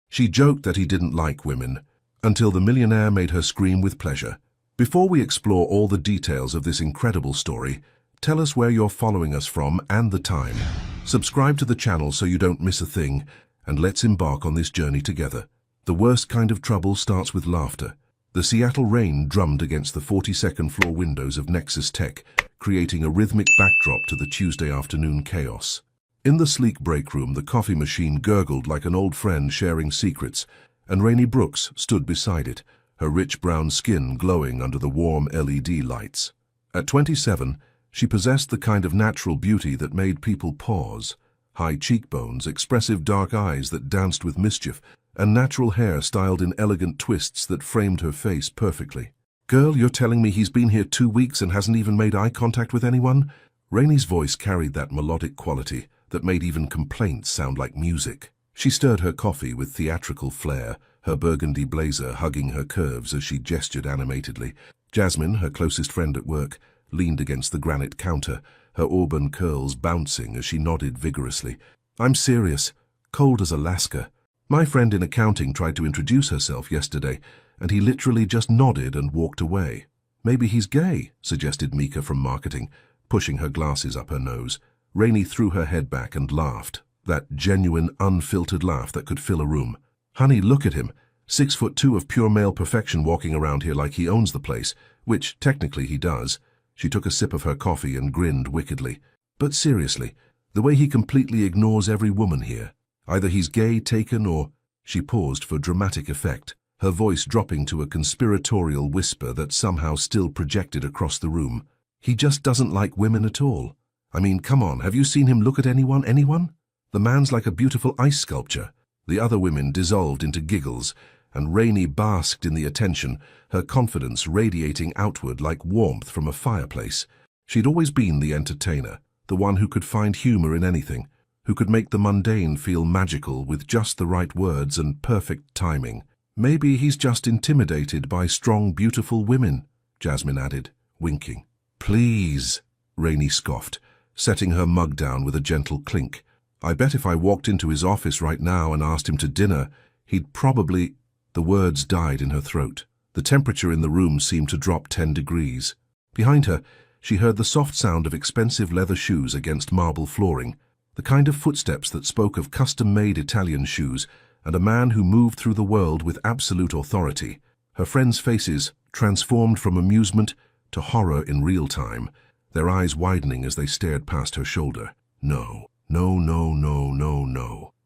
She joked that he didn't like women, until the millionaire made her scream with pleasure. Before we explore all the details of this incredible story, tell us where you're following us from and the time. Subscribe to the channel so you don't miss a thing, and let's embark on this journey together. The worst kind of trouble starts with laughter. The Seattle rain drummed against the 42nd floor windows of Nexus Tech, creating a rhythmic backdrop to the Tuesday afternoon chaos. In the sleek break room, the coffee machine gurgled like an old friend sharing secrets, and Rainey Brooks stood beside it, her rich brown skin glowing under the warm LED lights. At 27, she possessed the kind of natural beauty that made people pause. High cheekbones, expressive dark eyes that danced with mischief, and natural hair styled in elegant twists that framed her face perfectly. "Girl, you're telling me he's been here 2 weeks and hasn't even made eye contact with anyone?" Rainey's voice carried that melodic quality that made even complaints sound like music. She stirred her coffee with theatrical flair, her burgundy blazer hugging her curves as she gestured animatedly. Jasmine, her closest friend at work, leaned against the granite counter, her auburn curls bouncing as she nodded vigorously. "I'm serious. Cold as Alaska. My friend in accounting tried to introduce herself yesterday, and he literally just nodded and walked away." "Maybe he's gay," suggested Mika from marketing, pushing her glasses up her nose. Rainey threw her head back and laughed, that genuine, unfiltered laugh that could fill a room. "Honey, look at him. 6'2" of pure male perfection walking around here like he owns the place, which technically he does." She took a sip of her coffee and grinned wickedly. "But seriously, the way he completely ignores every woman here. Either he's gay, taken, or—" She paused for dramatic effect, her voice dropping to a conspiratorial whisper that somehow still projected across the room. "He just doesn't like women at all. I mean, come on, have you seen him look at anyone? The man's like a beautiful ice sculpture." The other women dissolved into giggles, and Rainey basked in the attention, her confidence radiating outward like warmth from a fireplace. She'd always been the entertainer, the one who could find humor in anything, who could make the mundane feel magical with just the right words and perfect timing. "Maybe he's just intimidated by strong, beautiful women," Jasmine added, winking. "Please," Rainey scoffed, setting her mug down with a gentle clink. "I bet if I walked into his office right now and asked him to dinner, he'd probably—" The words died in her throat. The temperature in the room seemed to drop 10 degrees. Behind her, she heard the soft sound of expensive leather shoes against marble flooring, the kind of footsteps that spoke of custom-made Italian shoes, and a man who moved through the world with absolute authority. Her friends' faces transformed from amusement to horror in real time, their eyes widening as they stared past her shoulder. No.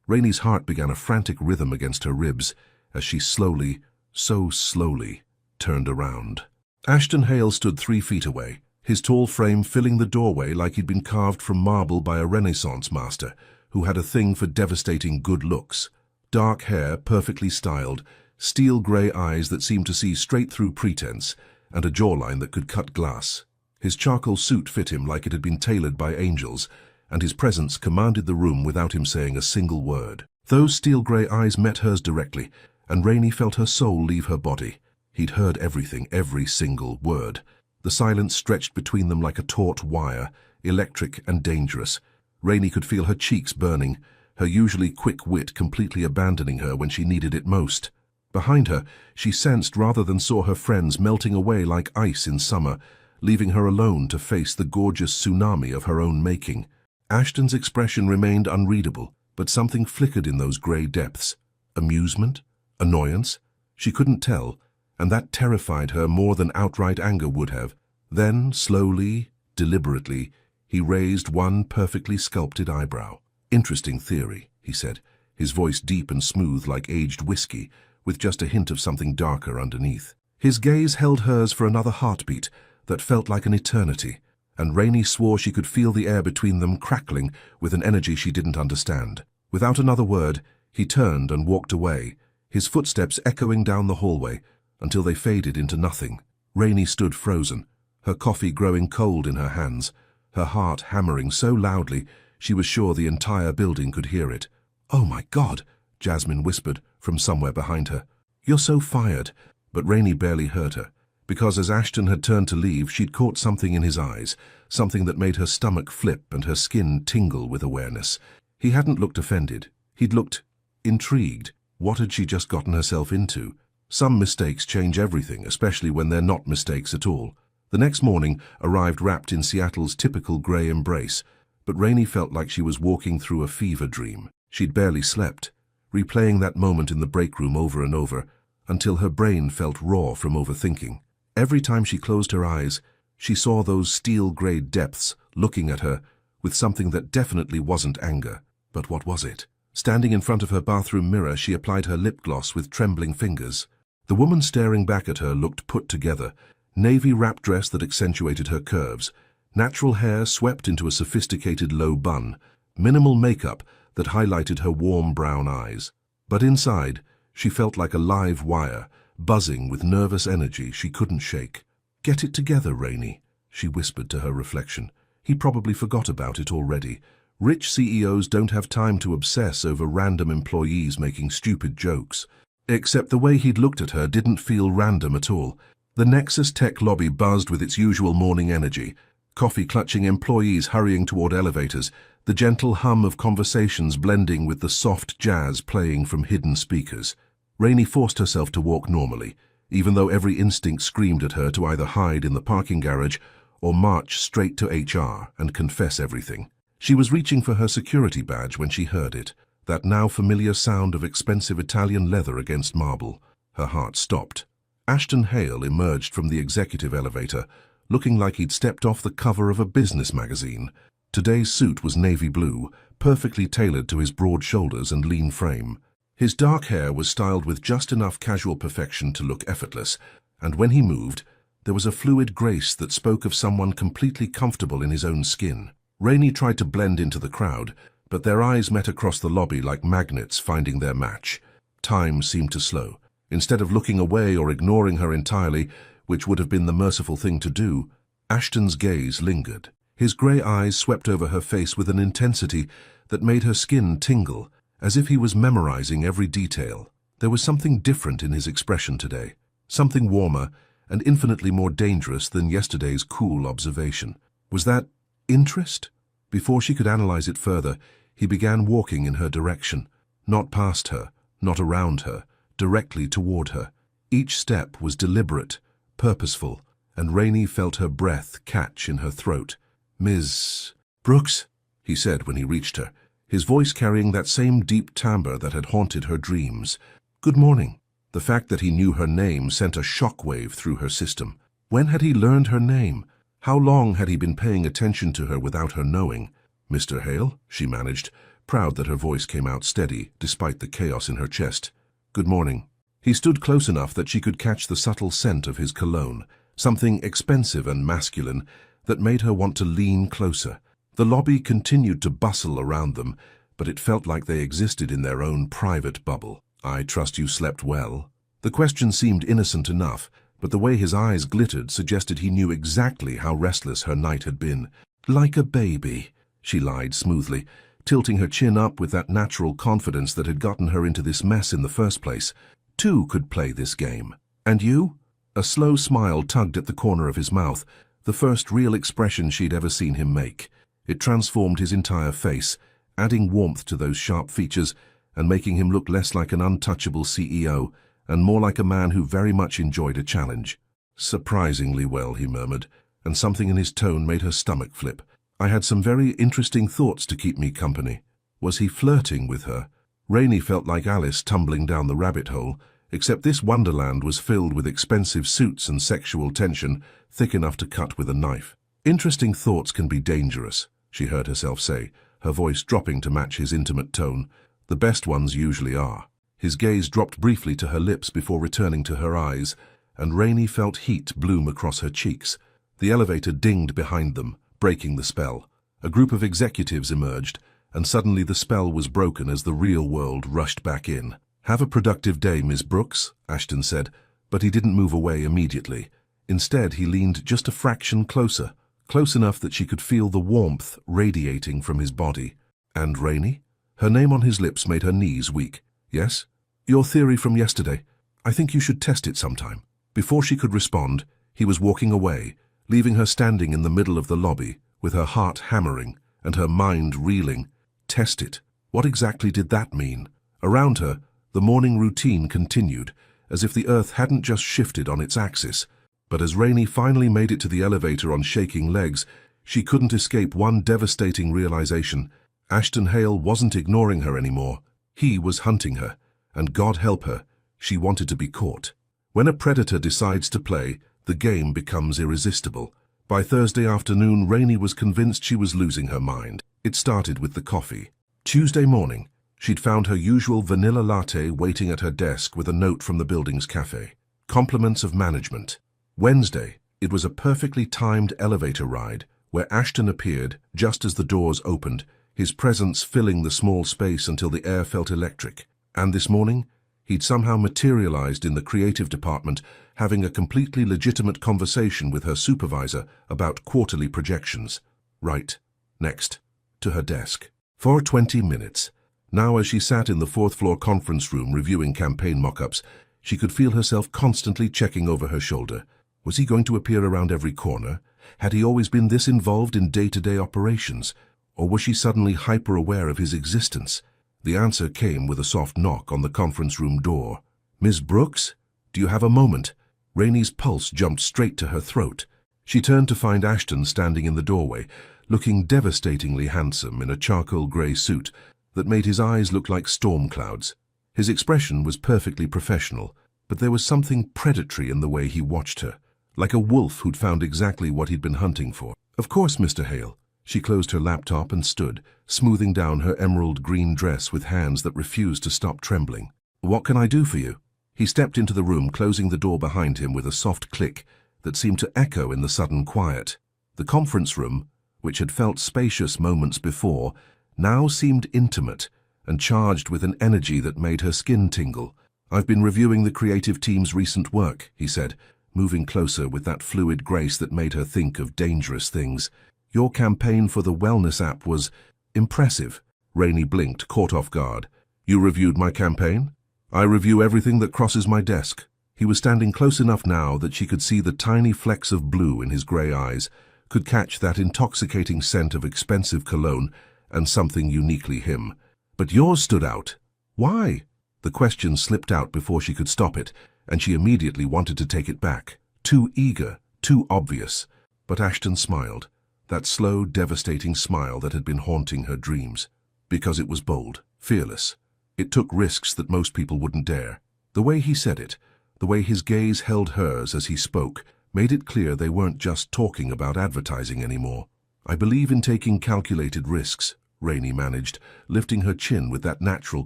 Rainey's heart began a frantic rhythm against her ribs as she slowly, so slowly, turned around. Ashton Hale stood 3 feet away, his tall frame filling the doorway like he'd been carved from marble by a Renaissance master who had a thing for devastating good looks. Dark hair, perfectly styled, steel-gray eyes that seemed to see straight through pretense, and a jawline that could cut glass. His charcoal suit fit him like it had been tailored by angels, and his presence commanded the room without him saying a single word. Those steel-gray eyes met hers directly, and Rainey felt her soul leave her body. He'd heard everything, every single word. The silence stretched between them like a taut wire, electric and dangerous. Rainey could feel her cheeks burning, her usually quick wit completely abandoning her when she needed it most. Behind her, she sensed rather than saw her friends melting away like ice in summer, leaving her alone to face the gorgeous tsunami of her own making. Ashton's expression remained unreadable, but something flickered in those grey depths. Amusement? Annoyance? She couldn't tell, and that terrified her more than outright anger would have. Then, slowly, deliberately, he raised one perfectly sculpted eyebrow. "Interesting theory," he said, his voice deep and smooth like aged whiskey, with just a hint of something darker underneath. His gaze held hers for another heartbeat that felt like an eternity, and Rainey swore she could feel the air between them crackling with an energy she didn't understand. Without another word, he turned and walked away, his footsteps echoing down the hallway until they faded into nothing. Rainey stood frozen, her coffee growing cold in her hands, her heart hammering so loudly she was sure the entire building could hear it. "Oh my God," Jasmine whispered from somewhere behind her. "You're so fired." But Rainey barely heard her, because as Ashton had turned to leave, she'd caught something in his eyes, something that made her stomach flip and her skin tingle with awareness. He hadn't looked offended. He'd looked intrigued. What had she just gotten herself into? Some mistakes change everything, especially when they're not mistakes at all. The next morning arrived wrapped in Seattle's typical grey embrace, but Rainey felt like she was walking through a fever dream. She'd barely slept, replaying that moment in the break room over and over, until her brain felt raw from overthinking. Every time she closed her eyes, she saw those steel-grey depths looking at her with something that definitely wasn't anger. But what was it? Standing in front of her bathroom mirror, she applied her lip gloss with trembling fingers. The woman staring back at her looked put together, navy wrap dress that accentuated her curves, natural hair swept into a sophisticated low bun, minimal makeup that highlighted her warm brown eyes. But inside, she felt like a live wire, buzzing with nervous energy she couldn't shake. "Get it together, Rainey," she whispered to her reflection. He probably forgot about it already. Rich CEOs don't have time to obsess over random employees making stupid jokes. Except the way he'd looked at her didn't feel random at all. The Nexus Tech lobby buzzed with its usual morning energy, coffee-clutching employees hurrying toward elevators, the gentle hum of conversations blending with the soft jazz playing from hidden speakers. Rainey forced herself to walk normally, even though every instinct screamed at her to either hide in the parking garage or march straight to HR and confess everything. She was reaching for her security badge when she heard it, that now familiar sound of expensive Italian leather against marble. Her heart stopped. Ashton Hale emerged from the executive elevator, looking like he'd stepped off the cover of a business magazine. Today's suit was navy blue, perfectly tailored to his broad shoulders and lean frame. His dark hair was styled with just enough casual perfection to look effortless, and when he moved, there was a fluid grace that spoke of someone completely comfortable in his own skin. Rainey tried to blend into the crowd, but their eyes met across the lobby like magnets finding their match. Time seemed to slow. Instead of looking away or ignoring her entirely, which would have been the merciful thing to do, Ashton's gaze lingered. His grey eyes swept over her face with an intensity that made her skin tingle, as if he was memorizing every detail. There was something different in his expression today, something warmer and infinitely more dangerous than yesterday's cool observation. Was that interest? Before she could analyze it further, he began walking in her direction, not past her, not around her, directly toward her. Each step was deliberate, purposeful, and Rainey felt her breath catch in her throat. "Ms. Brooks," he said when he reached her, his voice carrying that same deep timbre that had haunted her dreams. "Good morning." The fact that he knew her name sent a shockwave through her system. When had he learned her name? How long had he been paying attention to her without her knowing? "Mr. Hale," she managed, proud that her voice came out steady despite the chaos in her chest. "Good morning." He stood close enough that she could catch the subtle scent of his cologne, something expensive and masculine that made her want to lean closer. The lobby continued to bustle around them, but it felt like they existed in their own private bubble. "I trust you slept well." The question seemed innocent enough, but the way his eyes glittered suggested he knew exactly how restless her night had been. "Like a baby," she lied smoothly, tilting her chin up with that natural confidence that had gotten her into this mess in the first place. Two could play this game. "And you?" A slow smile tugged at the corner of his mouth, the first real expression she'd ever seen him make. It transformed his entire face, adding warmth to those sharp features and making him look less like an untouchable CEO and more like a man who very much enjoyed a challenge. "Surprisingly well," he murmured, and something in his tone made her stomach flip. "I had some very interesting thoughts to keep me company." Was he flirting with her? Rainey felt like Alice tumbling down the rabbit hole, except this wonderland was filled with expensive suits and sexual tension thick enough to cut with a knife. "Interesting thoughts can be dangerous," she heard herself say, her voice dropping to match his intimate tone. "The best ones usually are." His gaze dropped briefly to her lips before returning to her eyes, and Rainey felt heat bloom across her cheeks. The elevator dinged behind them, breaking the spell. A group of executives emerged, and suddenly the spell was broken as the real world rushed back in. "Have a productive day, Miss Brooks," Ashton said, but he didn't move away immediately. Instead, he leaned just a fraction closer, close enough that she could feel the warmth radiating from his body. "And Rainey?" Her name on his lips made her knees weak. "Yes?" "Your theory from yesterday. I think you should test it sometime." Before she could respond, he was walking away, leaving her standing in the middle of the lobby, with her heart hammering and her mind reeling. Test it. What exactly did that mean? Around her, The morning routine continued, as if the earth hadn't just shifted on its axis. But as Rainey finally made it to the elevator on shaking legs, she couldn't escape one devastating realization. Ashton Hale wasn't ignoring her anymore. He was hunting her, and God help her, she wanted to be caught. When a predator decides to play, the game becomes irresistible. By Thursday afternoon, Rainey was convinced she was losing her mind. It started with the coffee. Tuesday morning, she'd found her usual vanilla latte waiting at her desk with a note from the building's cafe. Compliments of management. Wednesday, it was a perfectly timed elevator ride where Ashton appeared just as the doors opened, his presence filling the small space until the air felt electric. And this morning, he'd somehow materialized in the creative department, having a completely legitimate conversation with her supervisor about quarterly projections. Right, next, to her desk. For 20 minutes. Now as she sat in the fourth-floor conference room reviewing campaign mock-ups, she could feel herself constantly checking over her shoulder. Was he going to appear around every corner? Had he always been this involved in day-to-day operations? Or was she suddenly hyper-aware of his existence? The answer came with a soft knock on the conference room door. "Ms. Brooks, do you have a moment?" Rainey's pulse jumped straight to her throat. She turned to find Ashton standing in the doorway, looking devastatingly handsome in a charcoal grey suit that made his eyes look like storm clouds. His expression was perfectly professional, but there was something predatory in the way he watched her, like a wolf who'd found exactly what he'd been hunting for. "Of course, Mr. Hale." She closed her laptop and stood, smoothing down her emerald green dress with hands that refused to stop trembling. "What can I do for you?" He stepped into the room, closing the door behind him with a soft click that seemed to echo in the sudden quiet. The conference room, which had felt spacious moments before, now seemed intimate and charged with an energy that made her skin tingle. "I've been reviewing the creative team's recent work," he said, moving closer with that fluid grace that made her think of dangerous things. "Your campaign for the wellness app was impressive." Rainey blinked, caught off guard. "You reviewed my campaign?" "I review everything that crosses my desk." He was standing close enough now that she could see the tiny flecks of blue in his grey eyes, could catch that intoxicating scent of expensive cologne and something uniquely him. "But yours stood out." "Why?" The question slipped out before she could stop it, and she immediately wanted to take it back. Too eager, too obvious. But Ashton smiled, that slow, devastating smile that had been haunting her dreams. Because it was bold, fearless. It took risks that most people wouldn't dare. The way he said it, the way his gaze held hers as he spoke, made it clear they weren't just talking about advertising anymore. "I believe in taking calculated risks," Rainey managed, lifting her chin with that natural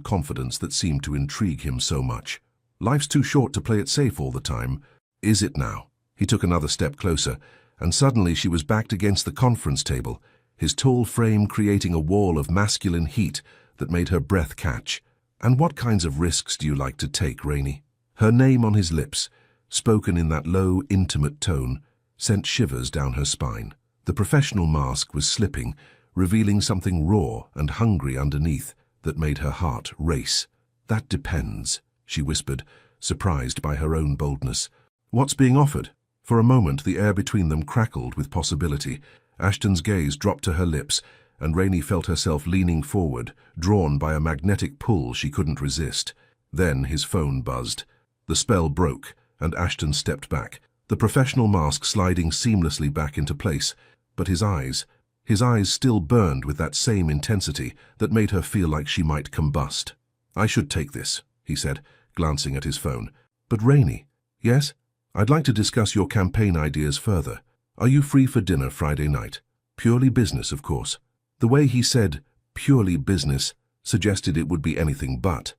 confidence that seemed to intrigue him so much. "Life's too short to play it safe all the time." "Is it now?" He took another step closer, and suddenly she was backed against the conference table, his tall frame creating a wall of masculine heat that made her breath catch. "And what kinds of risks do you like to take, Rainey?" Her name on his lips, spoken in that low, intimate tone, sent shivers down her spine. The professional mask was slipping, revealing something raw and hungry underneath that made her heart race. "That depends," she whispered, surprised by her own boldness. "What's being offered?" For a moment, the air between them crackled with possibility. Ashton's gaze dropped to her lips, and Rainey felt herself leaning forward, drawn by a magnetic pull she couldn't resist. Then his phone buzzed. The spell broke, and Ashton stepped back, the professional mask sliding seamlessly back into place. But his eyes still burned with that same intensity that made her feel like she might combust. "I should take this," he said, glancing at his phone. "But Rainey." "Yes? I'd like to discuss your campaign ideas further. Are you free for dinner Friday night? Purely business, of course." The way he said, "purely business," suggested it would be anything but.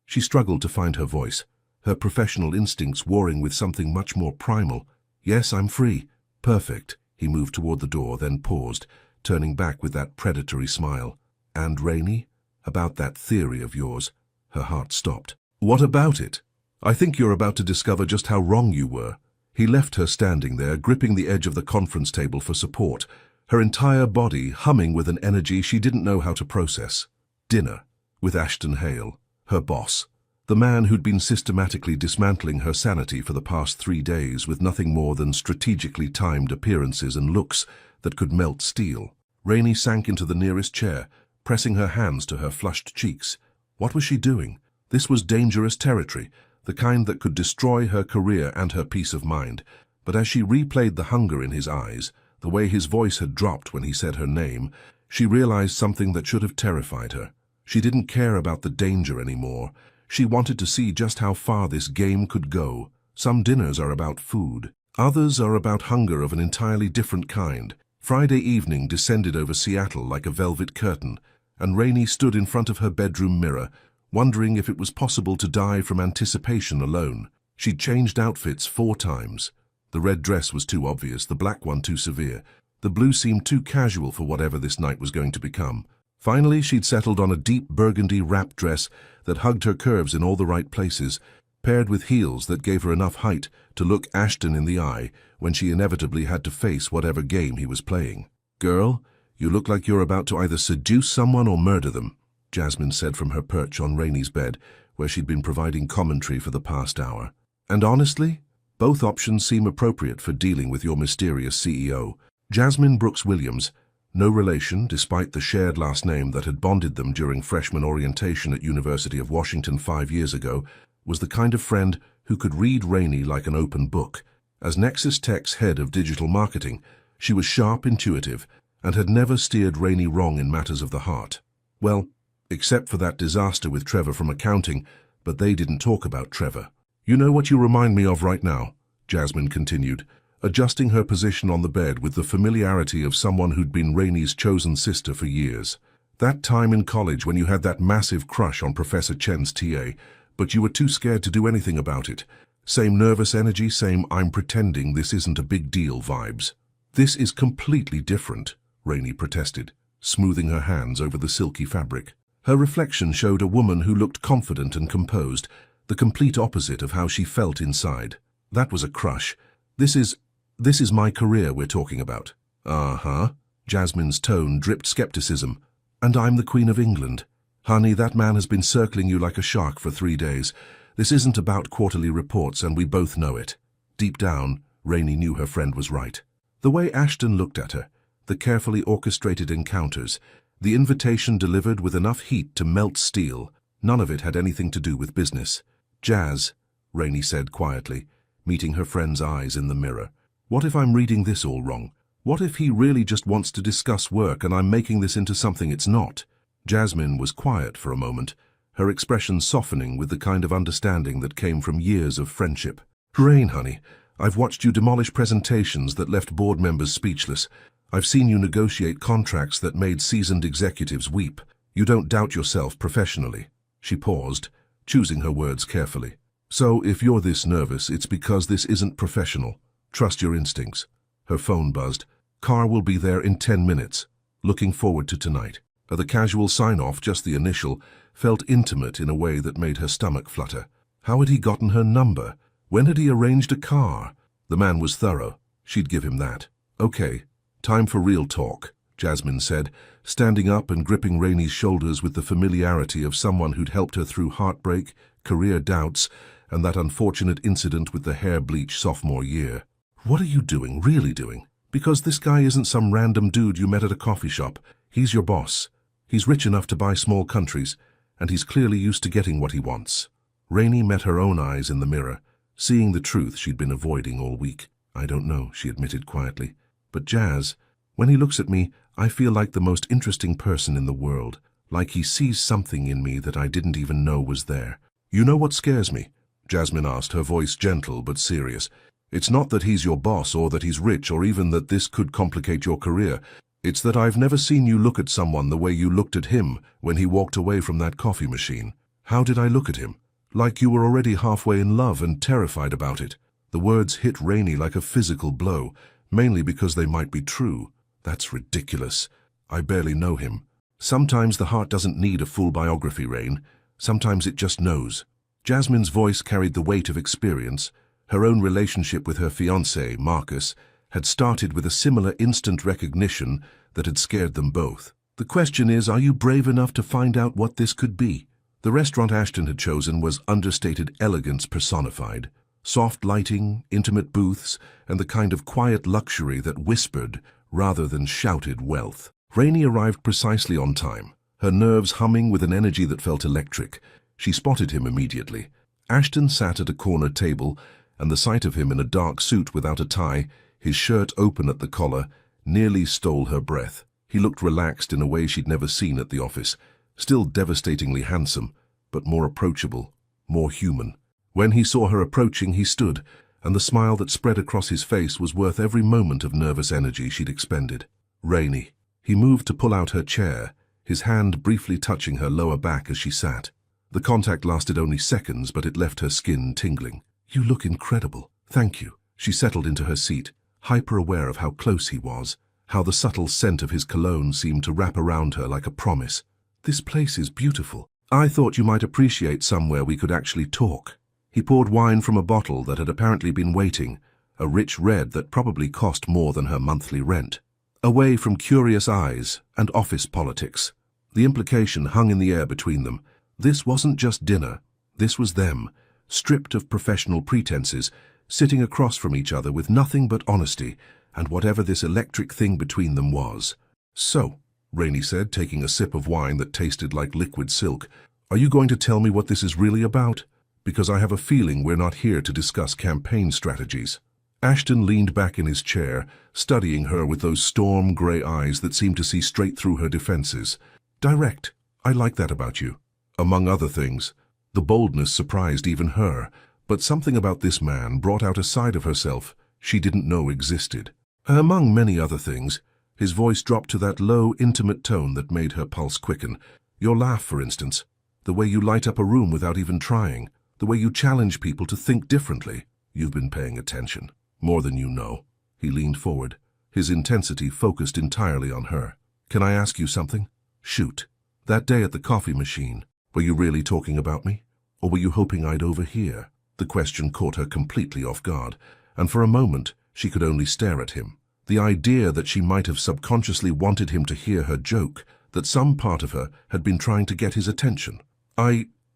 She struggled to find her voice, her professional instincts warring with something much more primal. "Yes, I'm free." "Perfect." He moved toward the door, then paused, turning back with that predatory smile. "And Rainey, about that theory of yours." Her heart stopped. "What about it? I think you're about to discover just how wrong you were." He left her standing there, gripping the edge of the conference table for support, her entire body humming with an energy she didn't know how to process. Dinner with Ashton Hale, her boss, the man who'd been systematically dismantling her sanity for the past 3 days with nothing more than strategically timed appearances and looks that could melt steel. Rainey sank into the nearest chair, pressing her hands to her flushed cheeks. What was she doing? This was dangerous territory, the kind that could destroy her career and her peace of mind. But as she replayed the hunger in his eyes, the way his voice had dropped when he said her name, she realized something that should have terrified her. She didn't care about the danger anymore. She wanted to see just how far this game could go. Some dinners are about food. Others are about hunger of an entirely different kind. Friday evening descended over Seattle like a velvet curtain, and Rainey stood in front of her bedroom mirror, wondering if it was possible to die from anticipation alone. She'd changed outfits 4 times. The red dress was too obvious, the black one too severe. The blue seemed too casual for whatever this night was going to become. Finally, she'd settled on a deep burgundy wrap dress that hugged her curves in all the right places, paired with heels that gave her enough height to look Ashton in the eye when she inevitably had to face whatever game he was playing. "Girl, you look like you're about to either seduce someone or murder them," Jasmine said from her perch on Rainey's bed, where she'd been providing commentary for the past hour. "And honestly, both options seem appropriate for dealing with your mysterious CEO." Jasmine Brooks Williams, no relation despite the shared last name that had bonded them during freshman orientation at University of Washington 5 years ago, was the kind of friend who could read Rainey like an open book. As Nexus Tech's head of digital marketing, she was sharp, intuitive, and had never steered Rainey wrong in matters of the heart. Well, except for that disaster with Trevor from accounting, but they didn't talk about Trevor. "You know what you remind me of right now?" Jasmine continued, adjusting her position on the bed with the familiarity of someone who'd been Rainey's chosen sister for years. "That time in college when you had that massive crush on Professor Chen's TA, but you were too scared to do anything about it. Same nervous energy, same I'm pretending this isn't a big deal vibes." "This is completely different," Rainey protested, smoothing her hands over the silky fabric. Her reflection showed a woman who looked confident and composed, the complete opposite of how she felt inside. "That was a crush. This is my career we're talking about." "Uh-huh." Jasmine's tone dripped skepticism. "And I'm the Queen of England. Honey, that man has been circling you like a shark for 3 days. This isn't about quarterly reports, and we both know it." Deep down, Rainey knew her friend was right. The way Ashton looked at her, the carefully orchestrated encounters, the invitation delivered with enough heat to melt steel, none of it had anything to do with business. "Jazz," Rainey said quietly, meeting her friend's eyes in the mirror. "What if I'm reading this all wrong? What if he really just wants to discuss work and I'm making this into something it's not?" Jasmine was quiet for a moment, her expression softening with the kind of understanding that came from years of friendship. "Rain, honey, I've watched you demolish presentations that left board members speechless. I've seen you negotiate contracts that made seasoned executives weep. You don't doubt yourself professionally." She paused, choosing her words carefully. "So if you're this nervous, it's because this isn't professional. Trust your instincts." Her phone buzzed. "Car will be there in 10 minutes. Looking forward to tonight." The casual sign-off, just the initial, felt intimate in a way that made her stomach flutter. How had he gotten her number? When had he arranged a car? The man was thorough. She'd give him that. "Okay, time for real talk," Jasmine said, standing up and gripping Rainey's shoulders with the familiarity of someone who'd helped her through heartbreak, career doubts, and that unfortunate incident with the hair bleach sophomore year. "What are you doing, really doing? Because this guy isn't some random dude you met at a coffee shop. He's your boss. He's rich enough to buy small countries, and he's clearly used to getting what he wants." Rainey met her own eyes in the mirror, seeing the truth she'd been avoiding all week. "I don't know," she admitted quietly. "But Jazz, when he looks at me, I feel like the most interesting person in the world, like he sees something in me that I didn't even know was there." "You know what scares me?" Jasmine asked, her voice gentle but serious. "It's not that he's your boss or that he's rich or even that this could complicate your career. It's that I've never seen you look at someone the way you looked at him when he walked away from that coffee machine." "How did I look at him?" "Like you were already halfway in love and terrified about it." The words hit Rainey like a physical blow, mainly because they might be true. "That's ridiculous. I barely know him." "Sometimes the heart doesn't need a full biography, Rain. Sometimes it just knows." Jasmine's voice carried the weight of experience. Her own relationship with her fiancé, Marcus, had started with a similar instant recognition that had scared them both. "The question is, are you brave enough to find out what this could be?" The restaurant Ashton had chosen was understated elegance personified. Soft lighting, intimate booths, and the kind of quiet luxury that whispered rather than shouted wealth. Rainey arrived precisely on time, her nerves humming with an energy that felt electric. She spotted him immediately. Ashton sat at a corner table, and the sight of him in a dark suit without a tie, his shirt open at the collar, nearly stole her breath. He looked relaxed in a way she'd never seen at the office, still devastatingly handsome, but more approachable, more human. When he saw her approaching, he stood, and the smile that spread across his face was worth every moment of nervous energy she'd expended. Rainey. He moved to pull out her chair, his hand briefly touching her lower back as she sat. The contact lasted only seconds, but it left her skin tingling. "You look incredible. Thank you." She settled into her seat, hyper-aware of how close he was, how the subtle scent of his cologne seemed to wrap around her like a promise. "This place is beautiful. I thought you might appreciate somewhere we could actually talk." He poured wine from a bottle that had apparently been waiting, a rich red that probably cost more than her monthly rent. Away from curious eyes and office politics. The implication hung in the air between them. This wasn't just dinner. This was them, stripped of professional pretenses, sitting across from each other with nothing but honesty and whatever this electric thing between them was. "So," Rainey said, taking a sip of wine that tasted like liquid silk, "are you going to tell me what this is really about? Because I have a feeling we're not here to discuss campaign strategies." Ashton leaned back in his chair, studying her with those storm-gray eyes that seemed to see straight through her defenses. "Direct. I like that about you." Among other things, the boldness surprised even her, but something about this man brought out a side of herself she didn't know existed. Among many other things, his voice dropped to that low, intimate tone that made her pulse quicken. Your laugh, for instance, the way you light up a room without even trying, the way you challenge people to think differently. You've been paying attention. More than you know. He leaned forward, his intensity focused entirely on her. "Can I ask you something?" "Shoot." "That day at the coffee machine, were you really talking about me? Or were you hoping I'd overhear?" The question caught her completely off guard, and for a moment she could only stare at him. The idea that she might have subconsciously wanted him to hear her joke, that some part of her had been trying to get his attention.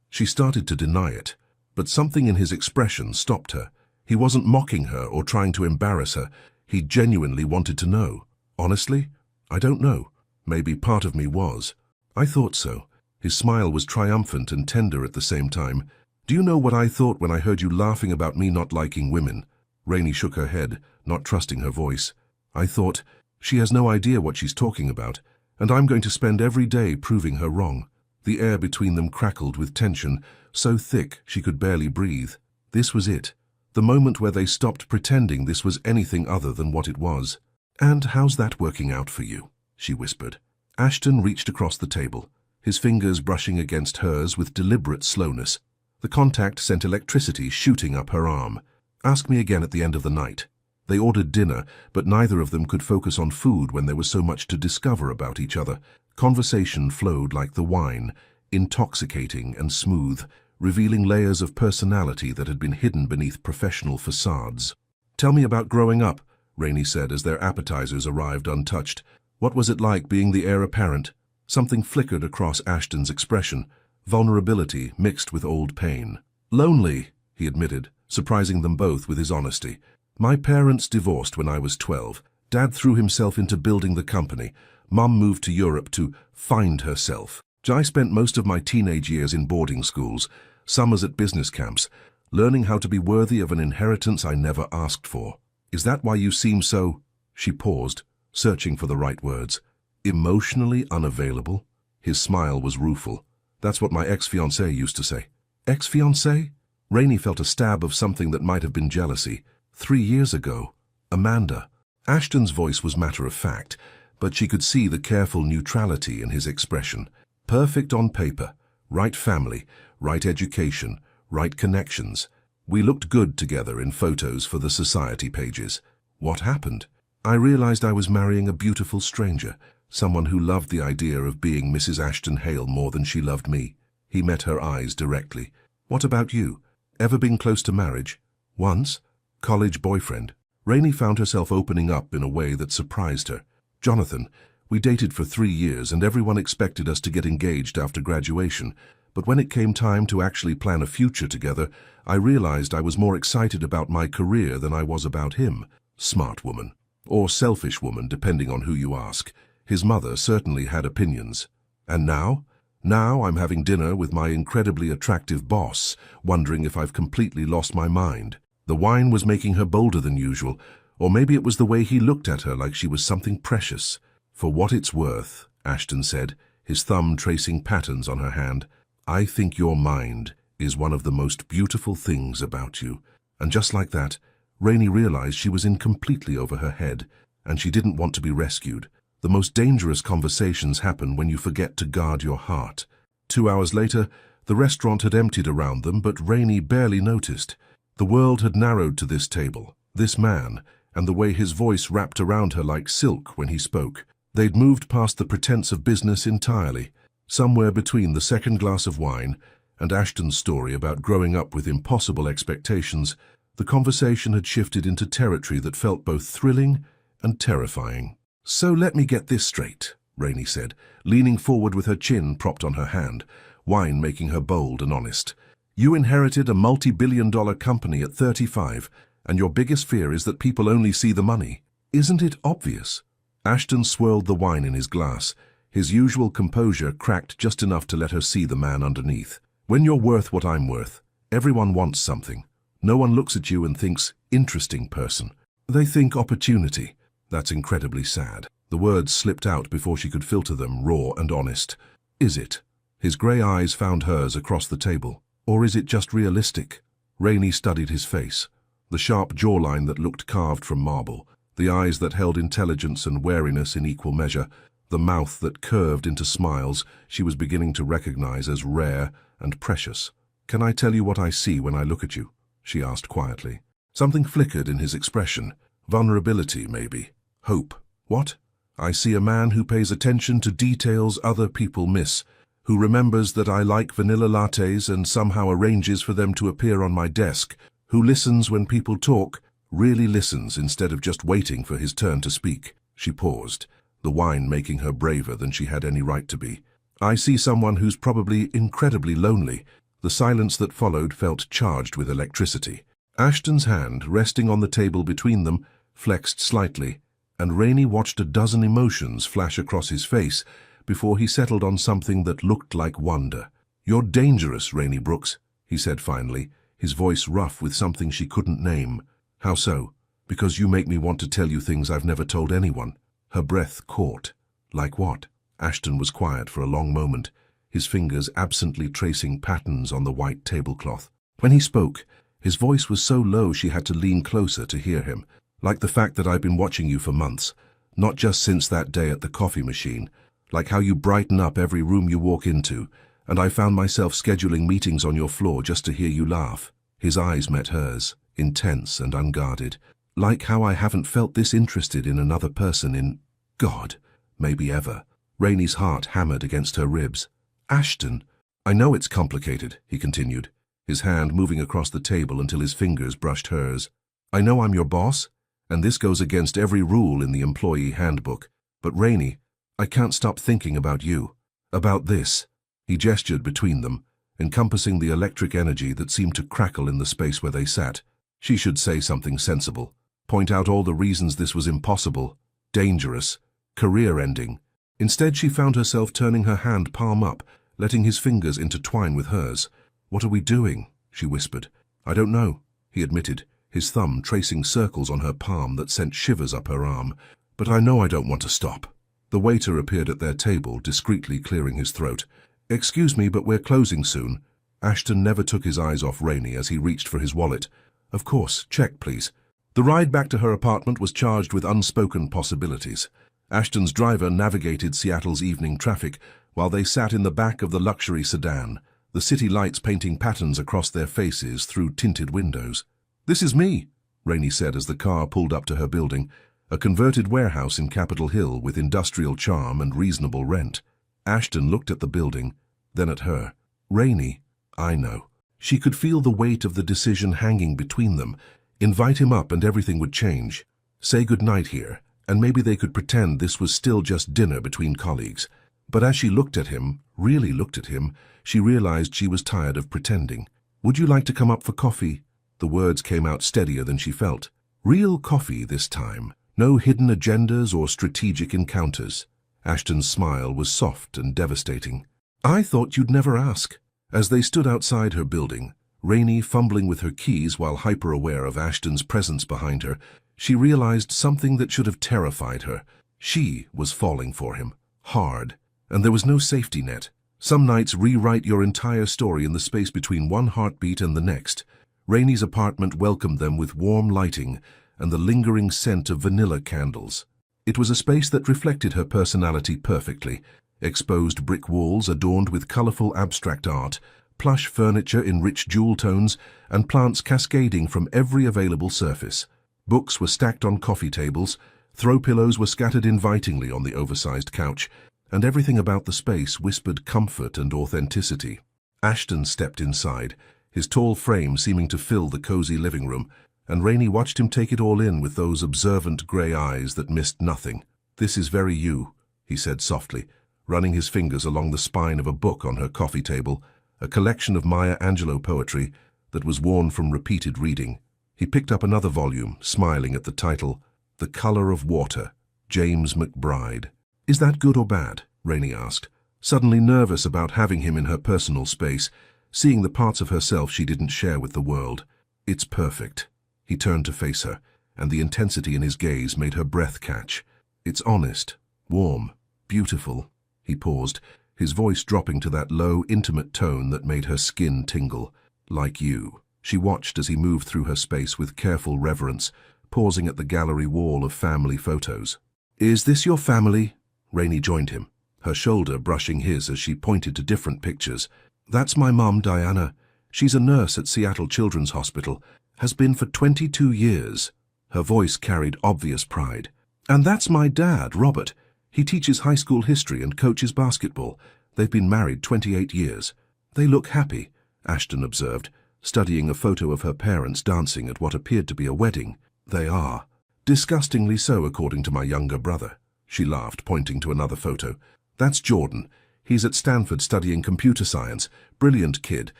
She started to deny it, but something in his expression stopped her. He wasn't mocking her or trying to embarrass her. He genuinely wanted to know. "Honestly, I don't know. Maybe part of me was." "I thought so." His smile was triumphant and tender at the same time. "Do you know what I thought when I heard you laughing about me not liking women?" Rainey shook her head, not trusting her voice. "I thought, she has no idea what she's talking about, and I'm going to spend every day proving her wrong." The air between them crackled with tension, so thick she could barely breathe. This was it. The moment where they stopped pretending this was anything other than what it was. "And how's that working out for you?" she whispered. Ashton reached across the table, his fingers brushing against hers with deliberate slowness. The contact sent electricity shooting up her arm. "Ask me again at the end of the night." They ordered dinner, but neither of them could focus on food when there was so much to discover about each other. Conversation flowed like the wine, intoxicating and smooth, revealing layers of personality that had been hidden beneath professional facades. "Tell me about growing up," Rainey said as their appetizers arrived untouched. "What was it like being the heir apparent?" Something flickered across Ashton's expression, vulnerability mixed with old pain. "Lonely," he admitted, surprising them both with his honesty. "My parents divorced when I was 12. Dad threw himself into building the company. Mum moved to Europe to find herself. I spent most of my teenage years in boarding schools, summers at business camps, learning how to be worthy of an inheritance I never asked for. Is that why you seem so—" She paused, searching for the right words. "Emotionally unavailable?" His smile was rueful. "That's what my ex-fiancée used to say." "Ex-fiancée?" Rainey felt a stab of something that might have been jealousy. 3 years ago. Amanda. Ashton's voice was matter-of-fact, but she could see the careful neutrality in his expression. Perfect on paper. Right family, right education, right connections. We looked good together in photos for the society pages. What happened? I realized I was marrying a beautiful stranger, someone who loved the idea of being Mrs. Ashton Hale more than she loved me. He met her eyes directly. "What about you? Ever been close to marriage?" "Once. College boyfriend." Rainey found herself opening up in a way that surprised her. "Jonathan, we dated for 3 years and everyone expected us to get engaged after graduation, but when it came time to actually plan a future together, I realized I was more excited about my career than I was about him." Smart woman. Or selfish woman, depending on who you ask. His mother certainly had opinions. "And now?" Now I'm having dinner with my incredibly attractive boss, wondering if I've completely lost my mind. The wine was making her bolder than usual, or maybe it was the way he looked at her like she was something precious. For what it's worth, Ashton said, his thumb tracing patterns on her hand, I think your mind is one of the most beautiful things about you. And just like that, Rainey realized she was in completely over her head, and she didn't want to be rescued. The most dangerous conversations happen when you forget to guard your heart. 2 hours later, the restaurant had emptied around them, but Rainey barely noticed. The world had narrowed to this table, this man, and the way his voice wrapped around her like silk when he spoke. They'd moved past the pretense of business entirely. Somewhere between the second glass of wine and Ashton's story about growing up with impossible expectations, the conversation had shifted into territory that felt both thrilling and terrifying. So let me get this straight, Rainey said, leaning forward with her chin propped on her hand, wine making her bold and honest. You inherited a multi-billion-dollar company at 35, and your biggest fear is that people only see the money. Isn't it obvious? Ashton swirled the wine in his glass. His usual composure cracked just enough to let her see the man underneath. When you're worth what I'm worth, everyone wants something. No one looks at you and thinks, interesting person. They think opportunity. That's incredibly sad. The words slipped out before she could filter them, raw and honest. Is it? His grey eyes found hers across the table. Or is it just realistic? Rainey studied his face. The sharp jawline that looked carved from marble, the eyes that held intelligence and wariness in equal measure, the mouth that curved into smiles she was beginning to recognize as rare and precious. Can I tell you what I see when I look at you? She asked quietly. Something flickered in his expression. Vulnerability, maybe. Hope. What? I see a man who pays attention to details other people miss, who remembers that I like vanilla lattes and somehow arranges for them to appear on my desk, who listens when people talk, really listens instead of just waiting for his turn to speak. She paused, the wine making her braver than she had any right to be. I see someone who's probably incredibly lonely. The silence that followed felt charged with electricity. Ashton's hand, resting on the table between them, flexed slightly, and Rainey watched a dozen emotions flash across his face before he settled on something that looked like wonder. You're dangerous, Rainey Brooks, he said finally, his voice rough with something she couldn't name. How so? Because you make me want to tell you things I've never told anyone. Her breath caught. Like what? Ashton was quiet for a long moment, his fingers absently tracing patterns on the white tablecloth. When he spoke, his voice was so low she had to lean closer to hear him. Like the fact that I've been watching you for months, not just since that day at the coffee machine. Like how you brighten up every room you walk into, and I found myself scheduling meetings on your floor just to hear you laugh. His eyes met hers, intense and unguarded. Like how I haven't felt this interested in another person in, God, maybe ever. Rainey's heart hammered against her ribs. Ashton, I know it's complicated, he continued, his hand moving across the table until his fingers brushed hers. I know I'm your boss, and this goes against every rule in the employee handbook. But Rainey, I can't stop thinking about you. About this. He gestured between them, encompassing the electric energy that seemed to crackle in the space where they sat. She should say something sensible. Point out all the reasons this was impossible, dangerous, career-ending. Instead, she found herself turning her hand palm up, letting his fingers intertwine with hers. What are we doing? She whispered. I don't know, he admitted, his thumb tracing circles on her palm that sent shivers up her arm. But I know I don't want to stop. The waiter appeared at their table, discreetly clearing his throat. Excuse me, but we're closing soon. Ashton never took his eyes off Rainey as he reached for his wallet. Of course, check, please. The ride back to her apartment was charged with unspoken possibilities. Ashton's driver navigated Seattle's evening traffic while they sat in the back of the luxury sedan, the city lights painting patterns across their faces through tinted windows. This is me, Rainey said as the car pulled up to her building, a converted warehouse in Capitol Hill with industrial charm and reasonable rent. Ashton looked at the building, then at her. Rainey, I know. She could feel the weight of the decision hanging between them. Invite him up and everything would change. Say goodnight here, and maybe they could pretend this was still just dinner between colleagues. But as she looked at him, really looked at him, she realized she was tired of pretending. Would you like to come up for coffee? The words came out steadier than she felt. Real coffee this time. No hidden agendas or strategic encounters. Ashton's smile was soft and devastating. I thought you'd never ask. As they stood outside her building, Rainey fumbling with her keys while hyper-aware of Ashton's presence behind her, she realized something that should have terrified her. She was falling for him, hard, and there was no safety net. Some nights rewrite your entire story in the space between one heartbeat and the next. Rainey's apartment welcomed them with warm lighting and the lingering scent of vanilla candles. It was a space that reflected her personality perfectly. Exposed brick walls adorned with colorful abstract art, plush furniture in rich jewel tones, and plants cascading from every available surface. Books were stacked on coffee tables, throw pillows were scattered invitingly on the oversized couch, and everything about the space whispered comfort and authenticity. Ashton stepped inside, his tall frame seeming to fill the cozy living room, and Rainey watched him take it all in with those observant grey eyes that missed nothing. "This is very you," he said softly, running his fingers along the spine of a book on her coffee table, a collection of Maya Angelou poetry that was worn from repeated reading. He picked up another volume, smiling at the title, The Color of Water, James McBride. "Is that good or bad?" Rainey asked, suddenly nervous about having him in her personal space, seeing the parts of herself she didn't share with the world. "It's perfect." He turned to face her, and the intensity in his gaze made her breath catch. "It's honest, warm, beautiful." He paused, his voice dropping to that low, intimate tone that made her skin tingle. "Like you." She watched as he moved through her space with careful reverence, pausing at the gallery wall of family photos. "Is this your family?" Rainey joined him, her shoulder brushing his as she pointed to different pictures. "That's my mom, Diana. She's a nurse at Seattle Children's Hospital. Has been for 22 years. Her voice carried obvious pride. "And that's my dad, Robert. He teaches high school history and coaches basketball. They've been married 28 years. They look happy," Ashton observed, studying a photo of her parents dancing at what appeared to be a wedding. "They are. Disgustingly so, according to my younger brother." She laughed, pointing to another photo. "That's Jordan. He's at Stanford studying computer science. Brilliant kid,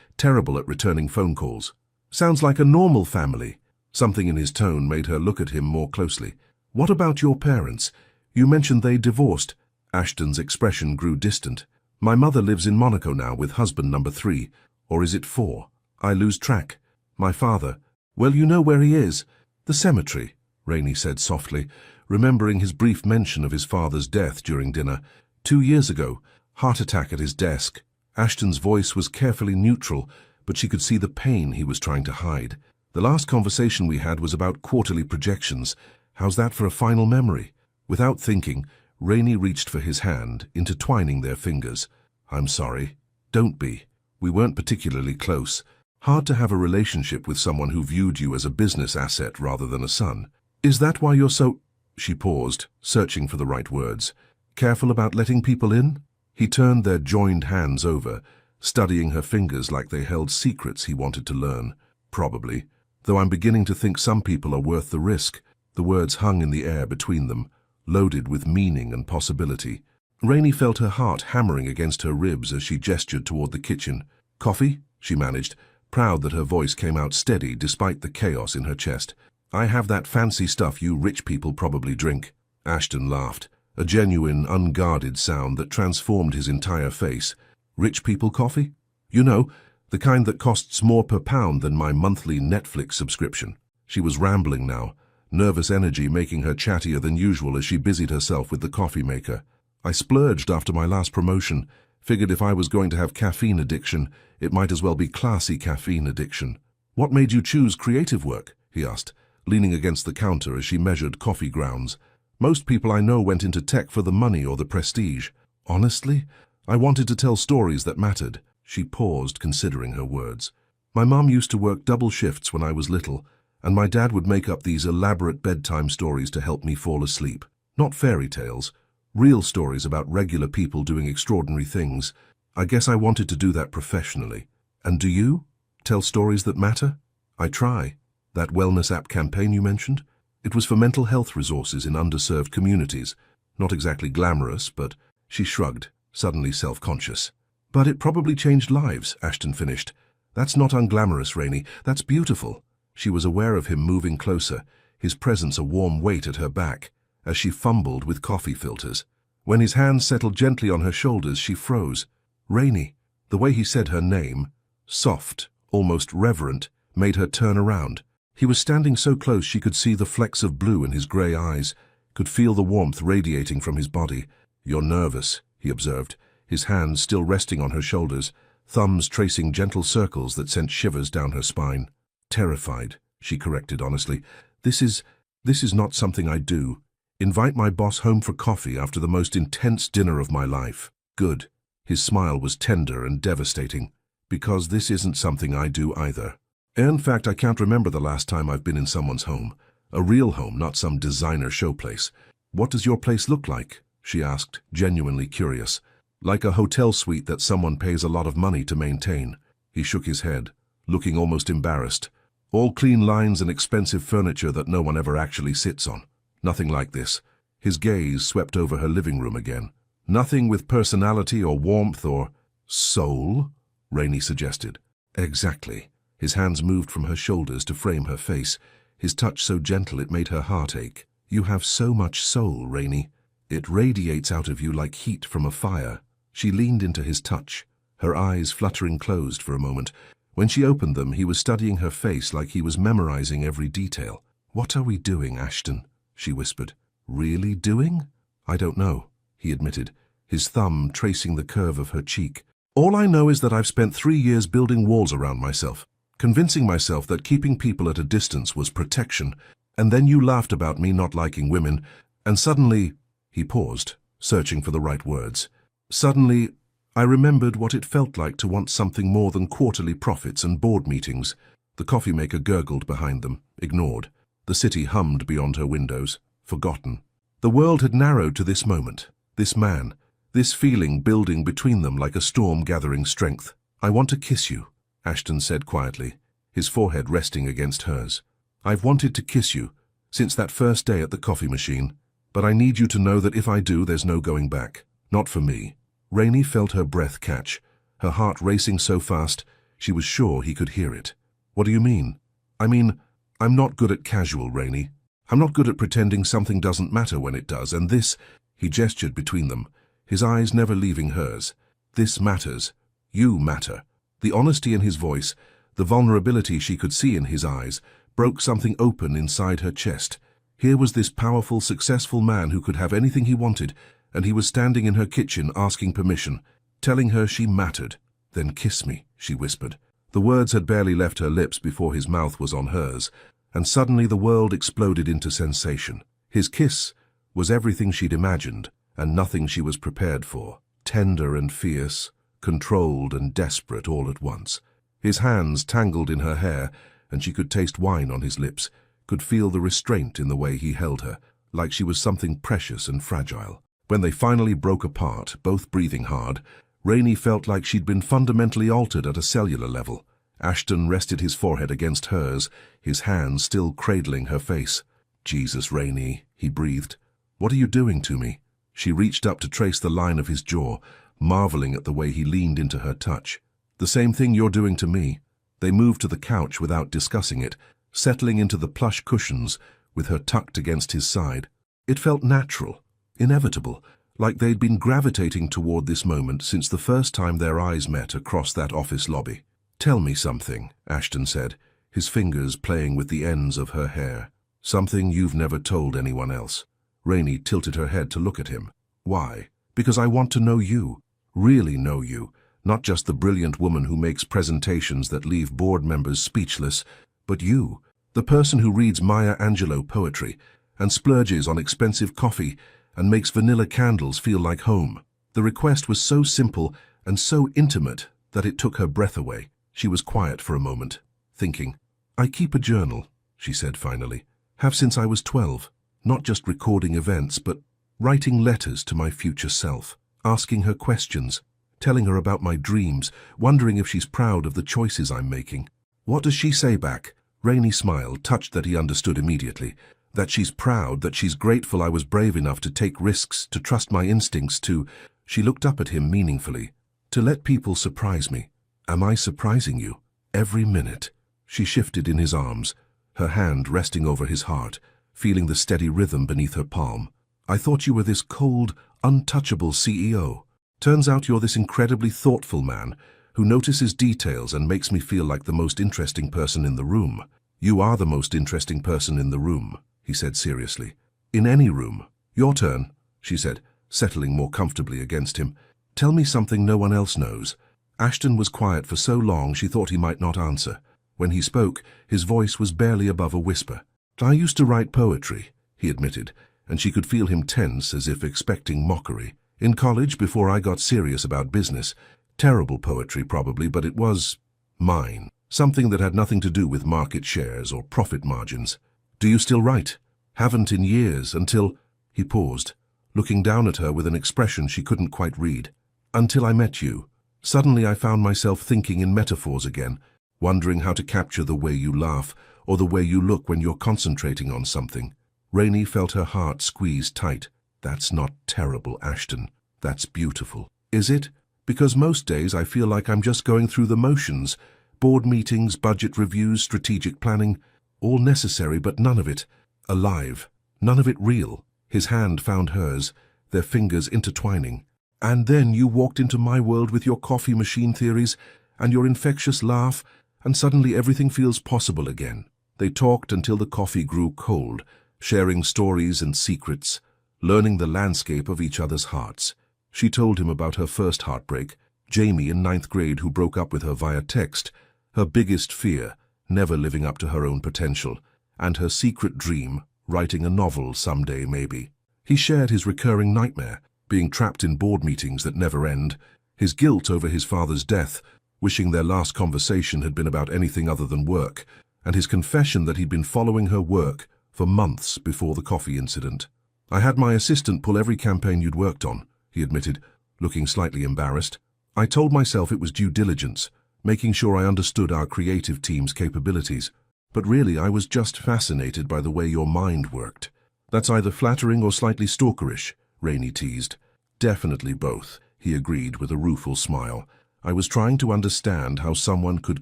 terrible at returning phone calls." "Sounds like a normal family." Something in his tone made her look at him more closely. "What about your parents? You mentioned they divorced." Ashton's expression grew distant. "My mother lives in Monaco now with husband number 3. Or is it 4? I lose track. My father, well, you know where he is." "The cemetery," Rainey said softly, remembering his brief mention of his father's death during dinner. 2 years ago, heart attack at his desk." Ashton's voice was carefully neutral, but she could see the pain he was trying to hide. "The last conversation we had was about quarterly projections. How's that for a final memory?" Without thinking, Rainey reached for his hand, intertwining their fingers. "I'm sorry. Don't be. We weren't particularly close. Hard to have a relationship with someone who viewed you as a business asset rather than a son." "Is that why you're so—" She paused, searching for the right words. "Careful about letting people in?" He turned their joined hands over, studying her fingers like they held secrets he wanted to learn. "Probably. Though I'm beginning to think some people are worth the risk." The words hung in the air between them, loaded with meaning and possibility. Rainey felt her heart hammering against her ribs as she gestured toward the kitchen. "Coffee?" she managed, proud that her voice came out steady despite the chaos in her chest. "I have that fancy stuff you rich people probably drink." Ashton laughed, a genuine, unguarded sound that transformed his entire face. "Rich people coffee? You know, the kind that costs more per pound than my monthly Netflix subscription." She was rambling now, nervous energy making her chattier than usual as she busied herself with the coffee maker. "I splurged after my last promotion. Figured if I was going to have caffeine addiction, it might as well be classy caffeine addiction." "What made you choose creative work?" he asked, leaning against the counter as she measured coffee grounds. "Most people I know went into tech for the money or the prestige. Honestly, I wanted to tell stories that mattered." She paused, considering her words. "My mom used to work double shifts when I was little, and my dad would make up these elaborate bedtime stories to help me fall asleep. Not fairy tales, real stories about regular people doing extraordinary things. I guess I wanted to do that professionally." "And do you? Tell stories that matter?" "I try. That wellness app campaign you mentioned? It was for mental health resources in underserved communities. Not exactly glamorous, but..." She shrugged, suddenly self-conscious. "But it probably changed lives," Ashton finished. "That's not unglamorous, Rainey. That's beautiful." She was aware of him moving closer, his presence a warm weight at her back, as she fumbled with coffee filters. When his hands settled gently on her shoulders, she froze. Rainey. The way he said her name, soft, almost reverent, made her turn around. He was standing so close she could see the flecks of blue in his grey eyes, could feel the warmth radiating from his body. "You're nervous," he observed, his hands still resting on her shoulders, thumbs tracing gentle circles that sent shivers down her spine. "Terrified," she corrected honestly. This is not something I do. Invite my boss home for coffee after the most intense dinner of my life." "Good." His smile was tender and devastating. "Because this isn't something I do either. In fact, I can't remember the last time I've been in someone's home. A real home, not some designer showplace." "What does your place look like?" she asked, genuinely curious. "Like a hotel suite that someone pays a lot of money to maintain." He shook his head, looking almost embarrassed. "All clean lines and expensive furniture that no one ever actually sits on. Nothing like this." His gaze swept over her living room again. "Nothing with personality or warmth or soul?" Rainey suggested. "Exactly." His hands moved from her shoulders to frame her face, his touch so gentle it made her heart ache. "You have so much soul, Rainey. It radiates out of you like heat from a fire." She leaned into his touch, her eyes fluttering closed for a moment. When she opened them, he was studying her face like he was memorizing every detail. "What are we doing, Ashton?" she whispered. "Really doing?" "I don't know," he admitted, his thumb tracing the curve of her cheek. "All I know is that I've spent 3 years building walls around myself, convincing myself that keeping people at a distance was protection, and then you laughed about me not liking women, and suddenly—" He paused, searching for the right words. "Suddenly, I remembered what it felt like to want something more than quarterly profits and board meetings." The coffee maker gurgled behind them, ignored. The city hummed beyond her windows, forgotten. The world had narrowed to this moment, this man, this feeling building between them like a storm gathering strength. "I want to kiss you," Ashton said quietly, his forehead resting against hers. "I've wanted to kiss you since that first day at the coffee machine, but I need you to know that if I do, there's no going back. Not for me." Rainey felt her breath catch, her heart racing so fast she was sure he could hear it. "What do you mean?" "I mean, I'm not good at casual, Rainey. I'm not good at pretending something doesn't matter when it does, and this—" He gestured between them, his eyes never leaving hers. "This matters. You matter." The honesty in his voice, the vulnerability she could see in his eyes, broke something open inside her chest. Here was this powerful, successful man who could have anything he wanted, and he was standing in her kitchen asking permission, telling her she mattered. "Then kiss me," she whispered. The words had barely left her lips before his mouth was on hers, and suddenly the world exploded into sensation. His kiss was everything she'd imagined, and nothing she was prepared for. Tender and fierce, controlled and desperate all at once. His hands tangled in her hair, and she could taste wine on his lips, could feel the restraint in the way he held her, like she was something precious and fragile. When they finally broke apart, both breathing hard, Rainey felt like she'd been fundamentally altered at a cellular level. Ashton rested his forehead against hers, his hands still cradling her face. "Jesus, Rainey," he breathed. "What are you doing to me?" She reached up to trace the line of his jaw, marveling at the way he leaned into her touch. "The same thing you're doing to me." They moved to the couch without discussing it, settling into the plush cushions with her tucked against his side. It felt natural, inevitable, like they'd been gravitating toward this moment since the first time their eyes met across that office lobby. "Tell me something," Ashton said, his fingers playing with the ends of her hair. "Something you've never told anyone else." Rainey tilted her head to look at him. "Why?" "Because I want to know you, really know you, not just the brilliant woman who makes presentations that leave board members speechless, but you, the person who reads Maya Angelou poetry and splurges on expensive coffee and makes vanilla candles feel like home." The request was so simple and so intimate that it took her breath away. She was quiet for a moment, thinking. "I keep a journal," she said finally. "Have since I was 12. Not just recording events, but writing letters to my future self, asking her questions, telling her about my dreams, wondering if she's proud of the choices I'm making." "What does she say back?" Rainey smiled, touched that he understood immediately. "That she's proud, that she's grateful I was brave enough to take risks, to trust my instincts, to—" She looked up at him meaningfully. "To let people surprise me. Am I surprising you? Every minute." She shifted in his arms, her hand resting over his heart, feeling the steady rhythm beneath her palm. "I thought you were this cold, untouchable CEO." Turns out you're this incredibly thoughtful man who notices details and makes me feel like the most interesting person in the room. You are the most interesting person in the room, he said seriously. In any room. Your turn, she said, settling more comfortably against him. Tell me something no one else knows. Ashton was quiet for so long she thought he might not answer. When he spoke, his voice was barely above a whisper. I used to write poetry, he admitted, and she could feel him tense as if expecting mockery. In college, before I got serious about business. Terrible poetry probably, but it was mine. Something that had nothing to do with market shares or profit margins. Do you still write? Haven't in years, until... He paused, looking down at her with an expression she couldn't quite read. Until I met you. Suddenly I found myself thinking in metaphors again, wondering how to capture the way you laugh or the way you look when you're concentrating on something. Rainey felt her heart squeeze tight. That's not terrible, Ashton. That's beautiful. Is it? Because most days I feel like I'm just going through the motions. Board meetings, budget reviews, strategic planning. All necessary, but none of it alive. None of it real. His hand found hers, their fingers intertwining. And then you walked into my world with your coffee machine theories and your infectious laugh, and suddenly everything feels possible again. They talked until the coffee grew cold, sharing stories and secrets, learning the landscape of each other's hearts. She told him about her first heartbreak, Jamie in 9th grade who broke up with her via text, her biggest fear, never living up to her own potential, and her secret dream, writing a novel someday maybe. He shared his recurring nightmare, being trapped in board meetings that never end, his guilt over his father's death, wishing their last conversation had been about anything other than work, and his confession that he'd been following her work for months before the coffee incident. I had my assistant pull every campaign you'd worked on, he admitted, looking slightly embarrassed. I told myself it was due diligence, making sure I understood our creative team's capabilities. But really I was just fascinated by the way your mind worked. That's either flattering or slightly stalkerish, Rainey teased. Definitely both, he agreed with a rueful smile. I was trying to understand how someone could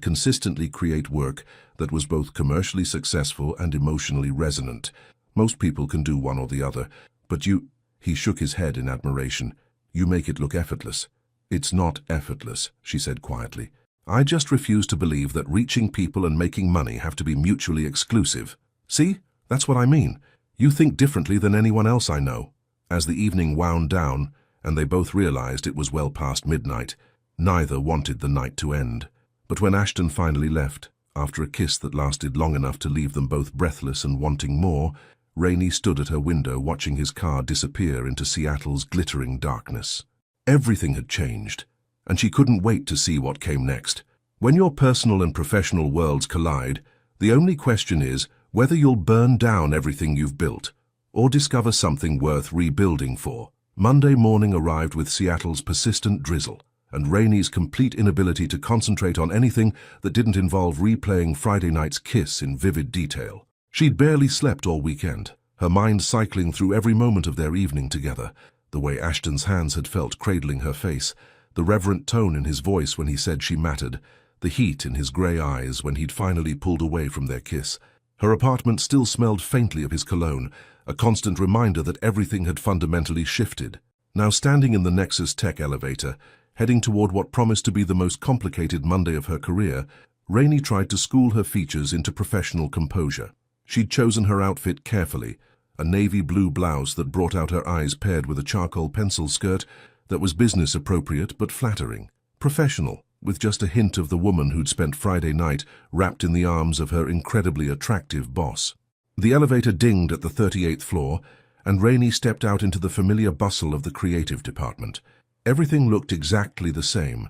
consistently create work that was both commercially successful and emotionally resonant. Most people can do one or the other, but you... He shook his head in admiration. You make it look effortless. It's not effortless, she said quietly. I just refuse to believe that reaching people and making money have to be mutually exclusive. See? That's what I mean. You think differently than anyone else I know. As the evening wound down, and they both realized it was well past midnight, neither wanted the night to end. But when Ashton finally left, after a kiss that lasted long enough to leave them both breathless and wanting more, Rainey stood at her window watching his car disappear into Seattle's glittering darkness. Everything had changed, and she couldn't wait to see what came next. When your personal and professional worlds collide, the only question is whether you'll burn down everything you've built or discover something worth rebuilding for. Monday morning arrived with Seattle's persistent drizzle and Rainey's complete inability to concentrate on anything that didn't involve replaying Friday night's kiss in vivid detail. She'd barely slept all weekend, her mind cycling through every moment of their evening together, the way Ashton's hands had felt cradling her face, the reverent tone in his voice when he said she mattered, the heat in his grey eyes when he'd finally pulled away from their kiss. Her apartment still smelled faintly of his cologne, a constant reminder that everything had fundamentally shifted. Now standing in the Nexus Tech elevator, heading toward what promised to be the most complicated Monday of her career, Rainey tried to school her features into professional composure. She'd chosen her outfit carefully, a navy blue blouse that brought out her eyes paired with a charcoal pencil skirt that was business appropriate but flattering. Professional, with just a hint of the woman who'd spent Friday night wrapped in the arms of her incredibly attractive boss. The elevator dinged at the 38th floor, and Rainey stepped out into the familiar bustle of the creative department. Everything looked exactly the same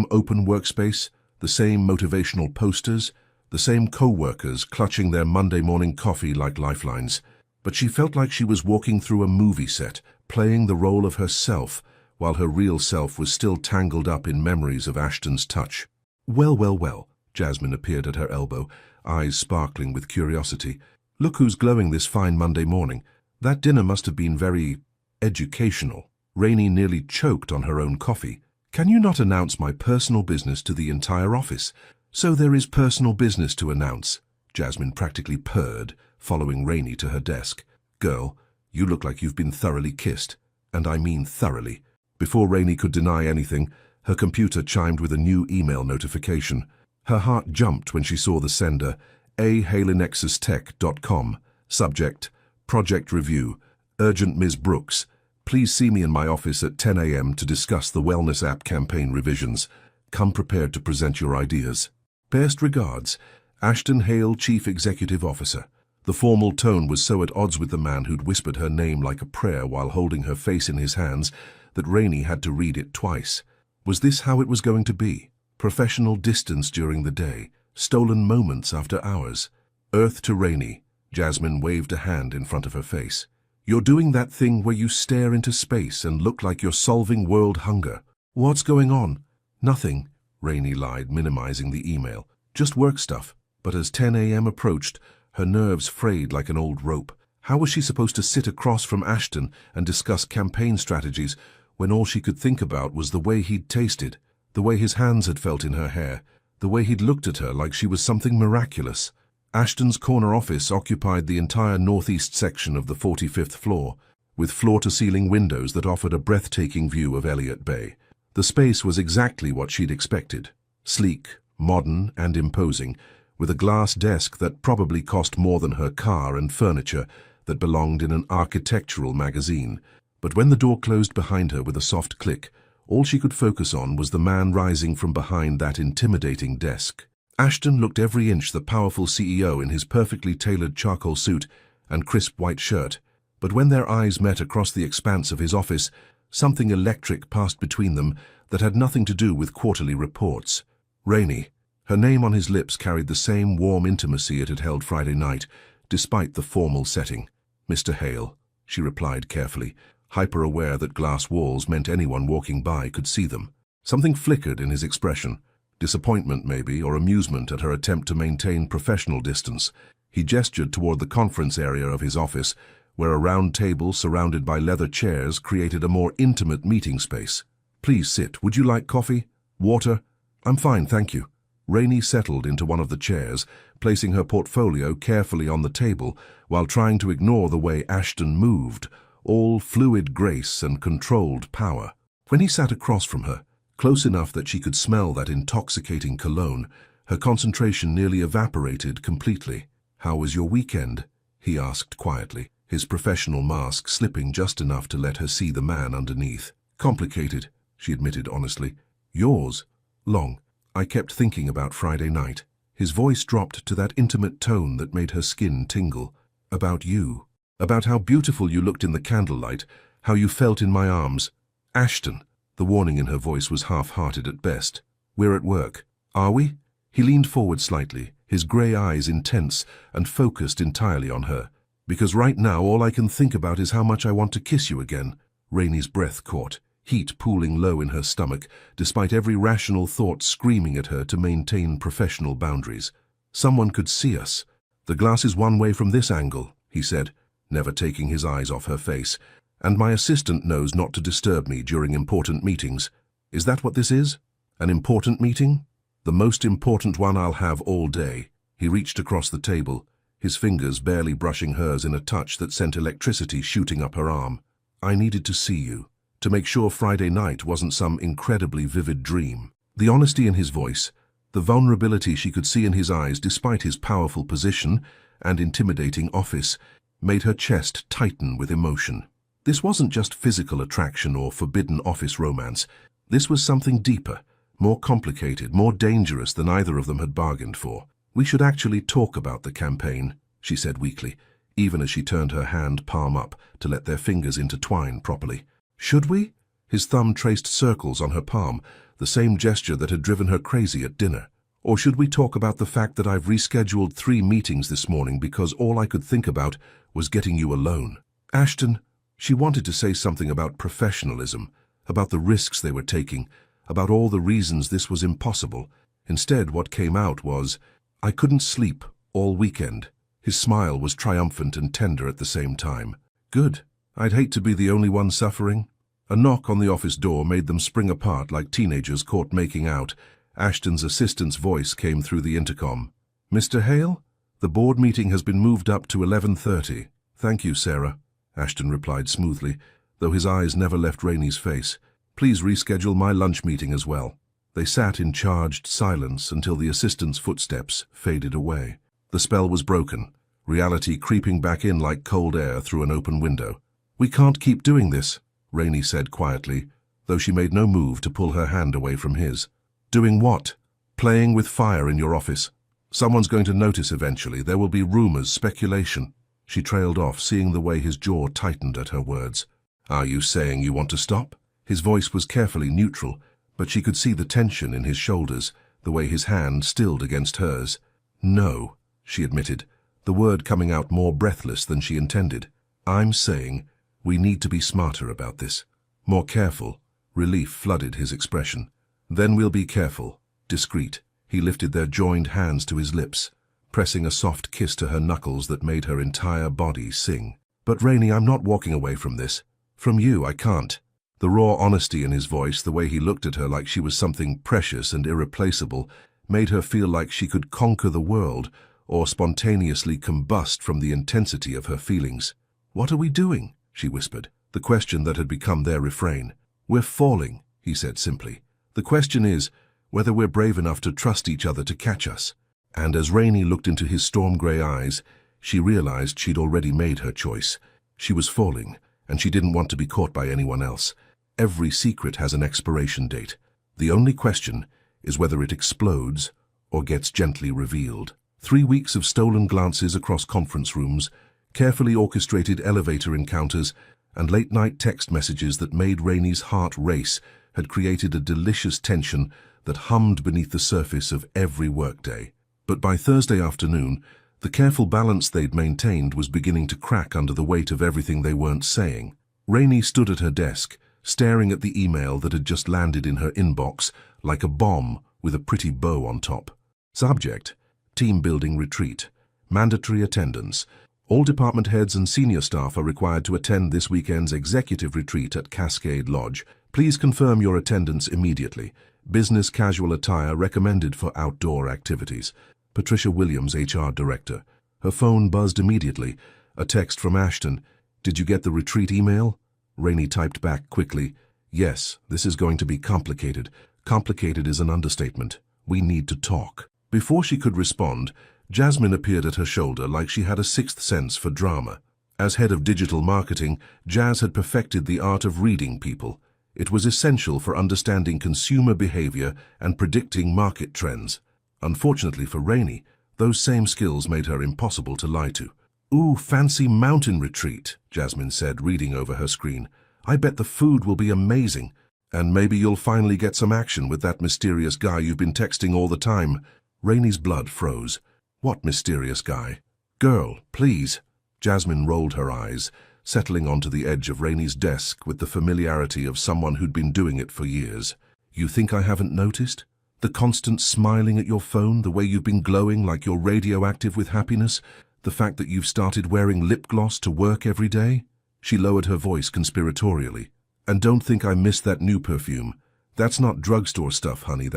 open workspace, the same motivational posters, the same co-workers clutching their Monday morning coffee like lifelines. But she felt like she was walking through a movie set, playing the role of herself, while her real self was still tangled up in memories of Ashton's touch. Well, well, well, Jasmine appeared at her elbow, eyes sparkling with curiosity. Look who's glowing this fine Monday morning. That dinner must have been very educational. Rainey nearly choked on her own coffee. Can you not announce my personal business to the entire office? So there is personal business to announce, Jasmine practically purred, following Rainey to her desk. Girl, you look like you've been thoroughly kissed, and I mean thoroughly. Before Rainey could deny anything, her computer chimed with a new email notification. Her heart jumped when she saw the sender, ahalenexustech.com. Subject, Project Review. Urgent Ms. Brooks. Please see me in my office at 10 a.m. to discuss the Wellness app campaign revisions. Come prepared to present your ideas. Best regards, Ashton Hale, Chief Executive Officer. The formal tone was so at odds with the man who'd whispered her name like a prayer while holding her face in his hands that Rainey had to read it twice. Was this how it was going to be? Professional distance during the day, stolen moments after hours. Earth to Rainey. Jasmine waved a hand in front of her face. You're doing that thing where you stare into space and look like you're solving world hunger. What's going on? Nothing, Rainey lied, minimizing the email. Just work stuff. But as 10 a.m. approached, her nerves frayed like an old rope. How was she supposed to sit across from Ashton and discuss campaign strategies when all she could think about was the way he'd tasted, the way his hands had felt in her hair, the way he'd looked at her like she was something miraculous? Ashton's corner office occupied the entire northeast section of the 45th floor, with floor-to-ceiling windows that offered a breathtaking view of Elliott Bay. The space was exactly what she'd expected. Sleek, modern, and imposing, with a glass desk that probably cost more than her car and furniture that belonged in an architectural magazine. But when the door closed behind her with a soft click, all she could focus on was the man rising from behind that intimidating desk. Ashton looked every inch the powerful CEO in his perfectly tailored charcoal suit and crisp white shirt, but when their eyes met across the expanse of his office, something electric passed between them that had nothing to do with quarterly reports. Rainey. Her name on his lips carried the same warm intimacy it had held Friday night, despite the formal setting. Mr. Hale, she replied carefully, hyper-aware that glass walls meant anyone walking by could see them. Something flickered in his expression. Disappointment, maybe, or amusement at her attempt to maintain professional distance. He gestured toward the conference area of his office, where a round table surrounded by leather chairs created a more intimate meeting space. Please sit. Would you like coffee? Water? I'm fine, thank you. Rainey settled into one of the chairs, placing her portfolio carefully on the table while trying to ignore the way Ashton moved, all fluid grace and controlled power. When he sat across from her, close enough that she could smell that intoxicating cologne, her concentration nearly evaporated completely. How was your weekend? He asked quietly, his professional mask slipping just enough to let her see the man underneath. Complicated, she admitted honestly. Yours? Long. I kept thinking about Friday night. His voice dropped to that intimate tone that made her skin tingle. About you. About how beautiful you looked in the candlelight, how you felt in my arms. Ashton. The warning in her voice was half-hearted at best. We're at work. Are we? He leaned forward slightly, his grey eyes intense and focused entirely on her. Because right now all I can think about is how much I want to kiss you again. Rainey's breath caught, heat pooling low in her stomach, despite every rational thought screaming at her to maintain professional boundaries. Someone could see us. The glass is one way from this angle, he said, never taking his eyes off her face. And my assistant knows not to disturb me during important meetings. Is that what this is? An important meeting? The most important one I'll have all day. He reached across the table, his fingers barely brushing hers in a touch that sent electricity shooting up her arm. I needed to see you, to make sure Friday night wasn't some incredibly vivid dream. The honesty in his voice, the vulnerability she could see in his eyes despite his powerful position and intimidating office, made her chest tighten with emotion. This wasn't just physical attraction or forbidden office romance. This was something deeper, more complicated, more dangerous than either of them had bargained for. We should actually talk about the campaign, she said weakly, even as she turned her hand palm up to let their fingers intertwine properly. Should we? His thumb traced circles on her palm, the same gesture that had driven her crazy at dinner. Or should we talk about the fact that I've rescheduled 3 meetings this morning because all I could think about was getting you alone? Ashton. She wanted to say something about professionalism, about the risks they were taking, about all the reasons this was impossible. Instead, what came out was, I couldn't sleep all weekend. His smile was triumphant and tender at the same time. Good. I'd hate to be the only one suffering. A knock on the office door made them spring apart like teenagers caught making out. Ashton's assistant's voice came through the intercom. Mr. Hale? The board meeting has been moved up to 11:30. Thank you, Sarah. Ashton replied smoothly, though his eyes never left Rainey's face. Please reschedule my lunch meeting as well. They sat in charged silence until the assistant's footsteps faded away. The spell was broken, reality creeping back in like cold air through an open window. "We can't keep doing this," Rainey said quietly, though she made no move to pull her hand away from his. "Doing what?" "Playing with fire in your office. Someone's going to notice eventually. There will be rumors, speculation." She trailed off, seeing the way his jaw tightened at her words. "Are you saying you want to stop?" His voice was carefully neutral, but she could see the tension in his shoulders, the way his hand stilled against hers. "No," she admitted, the word coming out more breathless than she intended. "I'm saying we need to be smarter about this. More careful." Relief flooded his expression. "Then we'll be careful, discreet." He lifted their joined hands to his lips, pressing a soft kiss to her knuckles that made her entire body sing. "But Rainey, I'm not walking away from this. From you, I can't." The raw honesty in his voice, the way he looked at her like she was something precious and irreplaceable, made her feel like she could conquer the world or spontaneously combust from the intensity of her feelings. "What are we doing?" she whispered, the question that had become their refrain. "We're falling," he said simply. "The question is whether we're brave enough to trust each other to catch us." And as Rainey looked into his storm-grey eyes, she realized she'd already made her choice. She was falling, and she didn't want to be caught by anyone else. Every secret has an expiration date. The only question is whether it explodes or gets gently revealed. 3 weeks of stolen glances across conference rooms, carefully orchestrated elevator encounters, and late-night text messages that made Rainey's heart race had created a delicious tension that hummed beneath the surface of every workday. But by Thursday afternoon, the careful balance they'd maintained was beginning to crack under the weight of everything they weren't saying. Rainey stood at her desk, staring at the email that had just landed in her inbox like a bomb with a pretty bow on top. Subject: Team Building Retreat. Mandatory attendance. All department heads and senior staff are required to attend this weekend's executive retreat at Cascade Lodge. Please confirm your attendance immediately. Business casual attire recommended for outdoor activities. Patricia Williams, HR Director. Her phone buzzed immediately. A text from Ashton. "Did you get the retreat email?" Rainey typed back quickly. "Yes, this is going to be complicated. Complicated is an understatement. We need to talk." Before she could respond, Jasmine appeared at her shoulder like she had a sixth sense for drama. As head of digital marketing, Jazz had perfected the art of reading people. It was essential for understanding consumer behavior and predicting market trends. Unfortunately for Rainey, those same skills made her impossible to lie to. "Ooh, fancy mountain retreat," Jasmine said, reading over her screen. "I bet the food will be amazing. And maybe you'll finally get some action with that mysterious guy you've been texting all the time." Rainey's blood froze. "What mysterious guy?" "Girl, please." Jasmine rolled her eyes, settling onto the edge of Rainey's desk with the familiarity of someone who'd been doing it for years. "You think I haven't noticed? The constant smiling at your phone, the way you've been glowing like you're radioactive with happiness, the fact that you've started wearing lip gloss to work every day?" She lowered her voice conspiratorially. "And don't think I missed that new perfume. That's not drugstore stuff, honey.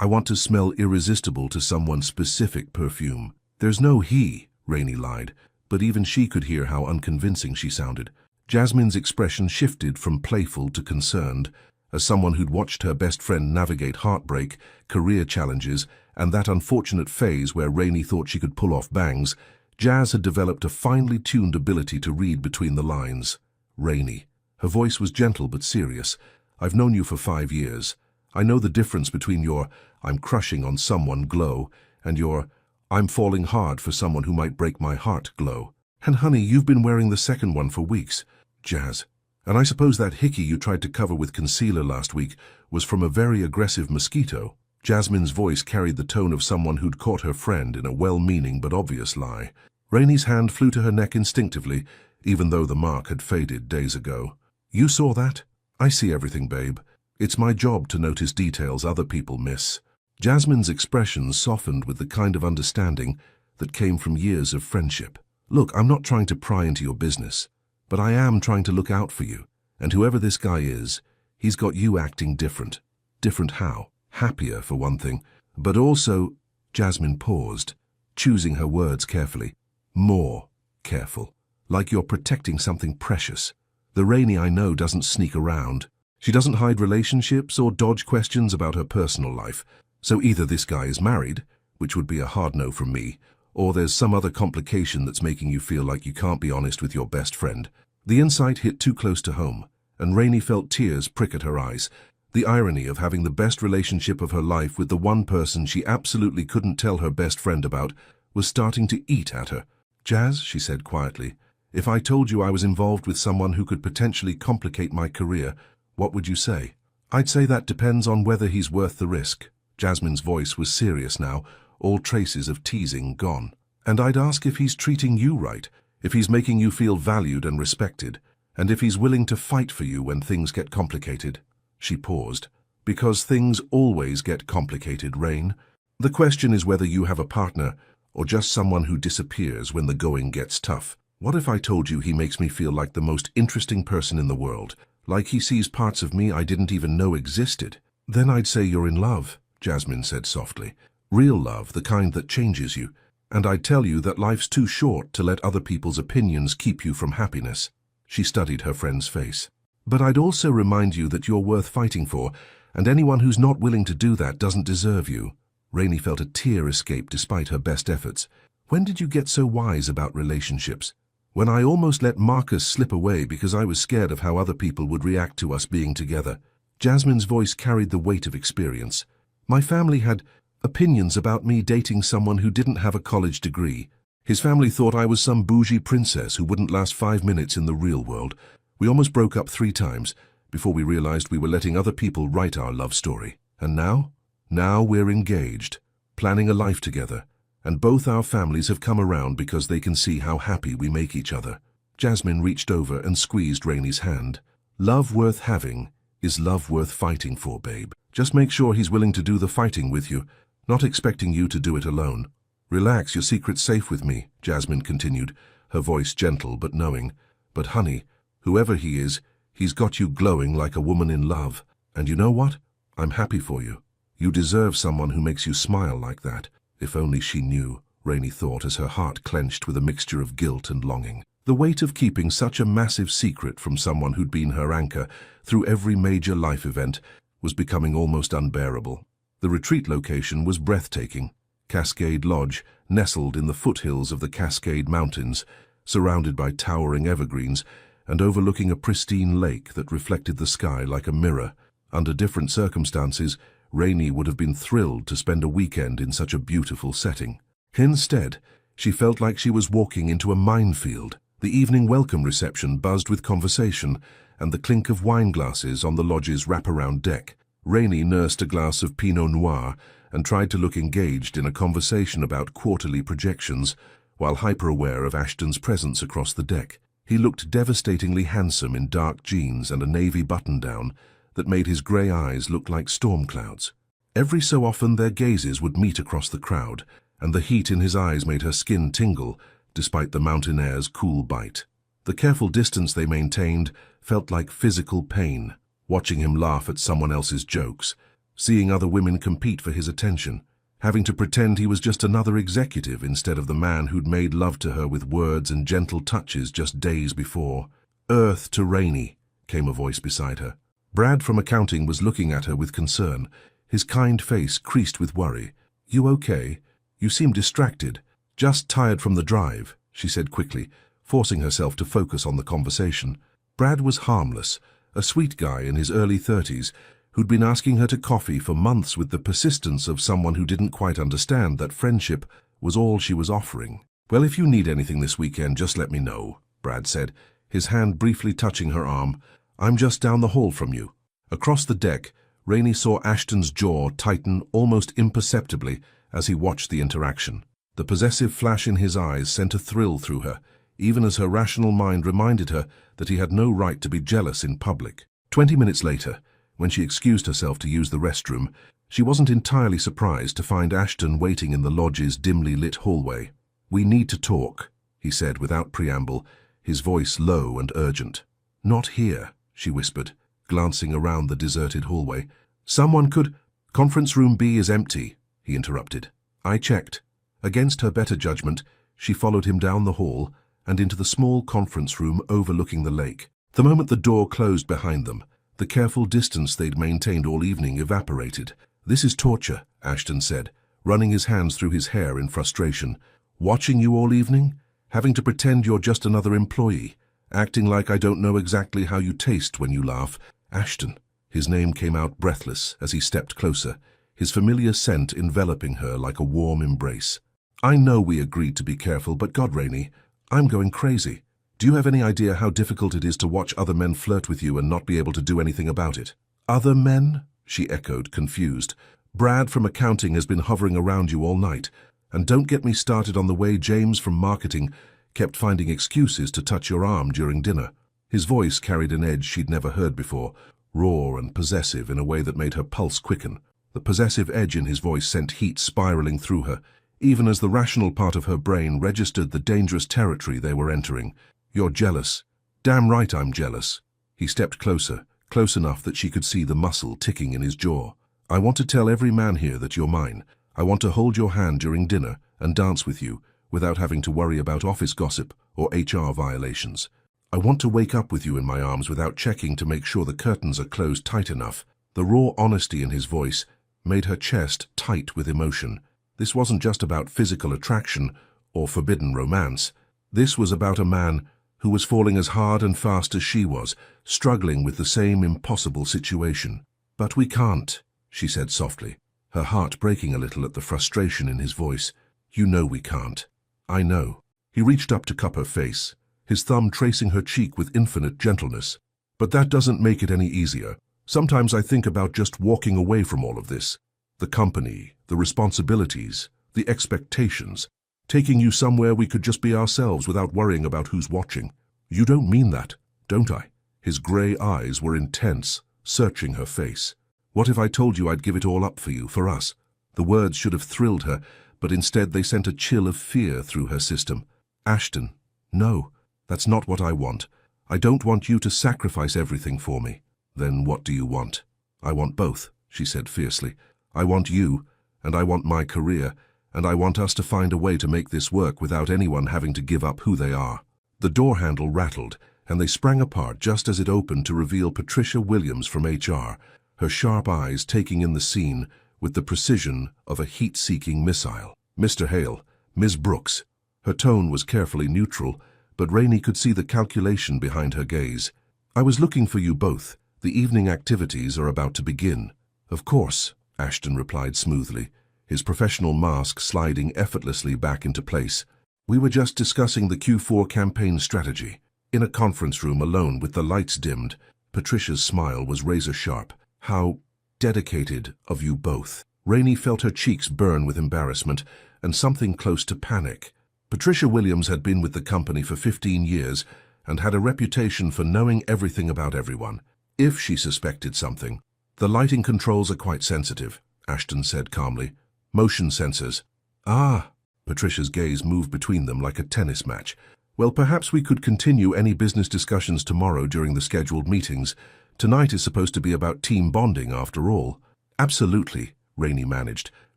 I want to smell irresistible to someone specific perfume." "There's no he," Rainey lied, but even she could hear how unconvincing she sounded. Jasmine's expression shifted from playful to concerned, as someone who'd watched her best friend navigate heartbreak, career challenges, and that unfortunate phase where Rainey thought she could pull off bangs. Jazz had developed a finely tuned ability to read between the lines. "Rainey." Her voice was gentle but serious. "I've known you for 5 years. I know the difference between your 'I'm crushing on someone' glow and your 'I'm falling hard for someone who might break my heart' glow. And honey, you've been wearing the second one for weeks." "Jazz. And I suppose that hickey you tried to cover with concealer last week was from a very aggressive mosquito." Jasmine's voice carried the tone of someone who'd caught her friend in a well-meaning but obvious lie. Rainey's hand flew to her neck instinctively, even though the mark had faded days ago. "You saw that?" "I see everything, babe. It's my job to notice details other people miss." Jasmine's expression softened with the kind of understanding that came from years of friendship. "Look, I'm not trying to pry into your business, but I am trying to look out for you. And whoever this guy is, he's got you acting different." "Different how?" "Happier, for one thing. But also—" Jasmine paused, choosing her words carefully. "More careful. Like you're protecting something precious. The Rainey I know doesn't sneak around." She doesn't hide relationships or dodge questions about her personal life. So either this guy is married, which would be a hard no from me, or there's some other complication that's making you feel like you can't be honest with your best friend. The insight hit too close to home, and Rainey felt tears prick at her eyes. The irony of having the best relationship of her life with the one person she absolutely couldn't tell her best friend about was starting to eat at her. "Jazz," she said quietly, "if I told you I was involved with someone who could potentially complicate my career, what would you say?" "I'd say that depends on whether he's worth the risk." Jasmine's voice was serious now, all traces of teasing gone. "And I'd ask if he's treating you right, if he's making you feel valued and respected, and if he's willing to fight for you when things get complicated." She paused. "Because things always get complicated, Rain. The question is whether you have a partner or just someone who disappears when the going gets tough. What if I told you he makes me feel like the most interesting person in the world, like he sees parts of me I didn't even know existed?" "Then I'd say you're in love," Jasmine said softly. "Real love, the kind that changes you. And I'd tell you that life's too short to let other people's opinions keep you from happiness." She studied her friend's face. "But I'd also remind you that you're worth fighting for, and anyone who's not willing to do that doesn't deserve you." Rainey felt a tear escape despite her best efforts. "When did you get so wise about relationships?" "When I almost let Marcus slip away because I was scared of how other people would react to us being together." Jasmine's voice carried the weight of experience. "My family had opinions about me dating someone who didn't have a college degree. His family thought I was some bougie princess who wouldn't last 5 minutes in the real world. We almost broke up 3 times before we realized we were letting other people write our love story. And now? Now we're engaged, planning a life together, and both our families have come around because they can see how happy we make each other." Jasmine reached over and squeezed Rainey's hand. "Love worth having is love worth fighting for, babe. Just make sure he's willing to do the fighting with you, not expecting you to do it alone." "Relax, your secret's safe with me," Jasmine continued, her voice gentle but knowing. "But honey, whoever he is, he's got you glowing like a woman in love. And you know what? I'm happy for you. You deserve someone who makes you smile like that." If only she knew, Rainey thought as her heart clenched with a mixture of guilt and longing. The weight of keeping such a massive secret from someone who'd been her anchor through every major life event was becoming almost unbearable. The retreat location was breathtaking. Cascade Lodge, nestled in the foothills of the Cascade Mountains, surrounded by towering evergreens and overlooking a pristine lake that reflected the sky like a mirror. Under different circumstances, Rainey would have been thrilled to spend a weekend in such a beautiful setting. Instead, she felt like she was walking into a minefield. The evening welcome reception buzzed with conversation and the clink of wine glasses on the lodge's wraparound deck. Rainey nursed a glass of Pinot Noir and tried to look engaged in a conversation about quarterly projections, while hyper-aware of Ashton's presence across the deck. He looked devastatingly handsome in dark jeans and a navy button-down that made his grey eyes look like storm clouds. Every so often their gazes would meet across the crowd, and the heat in his eyes made her skin tingle, despite the mountain air's cool bite. The careful distance they maintained felt like physical pain, watching him laugh at someone else's jokes, seeing other women compete for his attention, having to pretend he was just another executive instead of the man who'd made love to her with words and gentle touches just days before. "Earth to Rainey," came a voice beside her. Brad from accounting was looking at her with concern, his kind face creased with worry. "You okay? You seem distracted." "Just tired from the drive," she said quickly, forcing herself to focus on the conversation. Brad was harmless, a sweet guy in his early 30s, who'd been asking her to coffee for months with the persistence of someone who didn't quite understand that friendship was all she was offering. "Well, if you need anything this weekend, just let me know," Brad said, his hand briefly touching her arm. "I'm just down the hall from you." Across the deck, Rainey saw Ashton's jaw tighten almost imperceptibly as he watched the interaction. The possessive flash in his eyes sent a thrill through her, even as her rational mind reminded her that he had no right to be jealous in public. 20 minutes later, when she excused herself to use the restroom, she wasn't entirely surprised to find Ashton waiting in the lodge's dimly lit hallway. "We need to talk," he said without preamble, his voice low and urgent. "Not here," she whispered, glancing around the deserted hallway. "Someone could—" "Conference room B is empty," he interrupted. "I checked." Against her better judgment, she followed him down the hall and into the small conference room overlooking the lake. The moment the door closed behind them, The careful distance they'd maintained all evening evaporated. "This is torture," Ashton said, running his hands through his hair in frustration. "Watching you all evening? Having to pretend you're just another employee? Acting like I don't know exactly how you taste when you laugh? Ashton." His name came out breathless as he stepped closer, his familiar scent enveloping her like a warm embrace. "I know we agreed to be careful, but God, Rainey, I'm going crazy. Do you have any idea how difficult it is to watch other men flirt with you and not be able to do anything about it?" "Other men?" she echoed, confused. "Brad from accounting has been hovering around you all night. And don't get me started on the way James from marketing kept finding excuses to touch your arm during dinner." His voice carried an edge she'd never heard before, raw and possessive in a way that made her pulse quicken. The possessive edge in his voice sent heat spiraling through her, even as the rational part of her brain registered the dangerous territory they were entering. "You're jealous." "Damn right I'm jealous." He stepped closer, close enough that she could see the muscle ticking in his jaw. "I want to tell every man here that you're mine. I want to hold your hand during dinner and dance with you without having to worry about office gossip or HR violations. I want to wake up with you in my arms without checking to make sure the curtains are closed tight enough." The raw honesty in his voice made her chest tight with emotion. This wasn't just about physical attraction or forbidden romance. This was about a man who was falling as hard and fast as she was, struggling with the same impossible situation. "But we can't," she said softly, her heart breaking a little at the frustration in his voice. "You know we can't." "I know." He reached up to cup her face, his thumb tracing her cheek with infinite gentleness. "But that doesn't make it any easier. Sometimes I think about just walking away from all of this. The company, the responsibilities, the expectations. Taking you somewhere we could just be ourselves without worrying about who's watching." "You don't mean that, don't I?" His grey eyes were intense, searching her face. "What if I told you I'd give it all up for you, for us?" The words should have thrilled her, but instead they sent a chill of fear through her system. "Ashton, no, that's not what I want. I don't want you to sacrifice everything for me." "Then what do you want?" "I want both," she said fiercely. "I want you, and I want my career, and I want us to find a way to make this work without anyone having to give up who they are." The door handle rattled, and they sprang apart just as it opened to reveal Patricia Williams from HR, her sharp eyes taking in the scene with the precision of a heat-seeking missile. "Mr. Hale, Ms. Brooks." Her tone was carefully neutral, but Rainey could see the calculation behind her gaze. "I was looking for you both. The evening activities are about to begin." "Of course," Ashton replied smoothly, his professional mask sliding effortlessly back into place. "We were just discussing the Q4 campaign strategy." In a conference room alone with the lights dimmed, Patricia's smile was razor-sharp. "How dedicated of you both." Rainey felt her cheeks burn with embarrassment and something close to panic. Patricia Williams had been with the company for 15 years and had a reputation for knowing everything about everyone. If she suspected something— "The lighting controls are quite sensitive," Ashton said calmly. "Motion sensors." "Ah." Patricia's gaze moved between them like a tennis match. "Well, perhaps we could continue any business discussions tomorrow during the scheduled meetings. Tonight is supposed to be about team bonding, after all." "Absolutely," Rainey managed,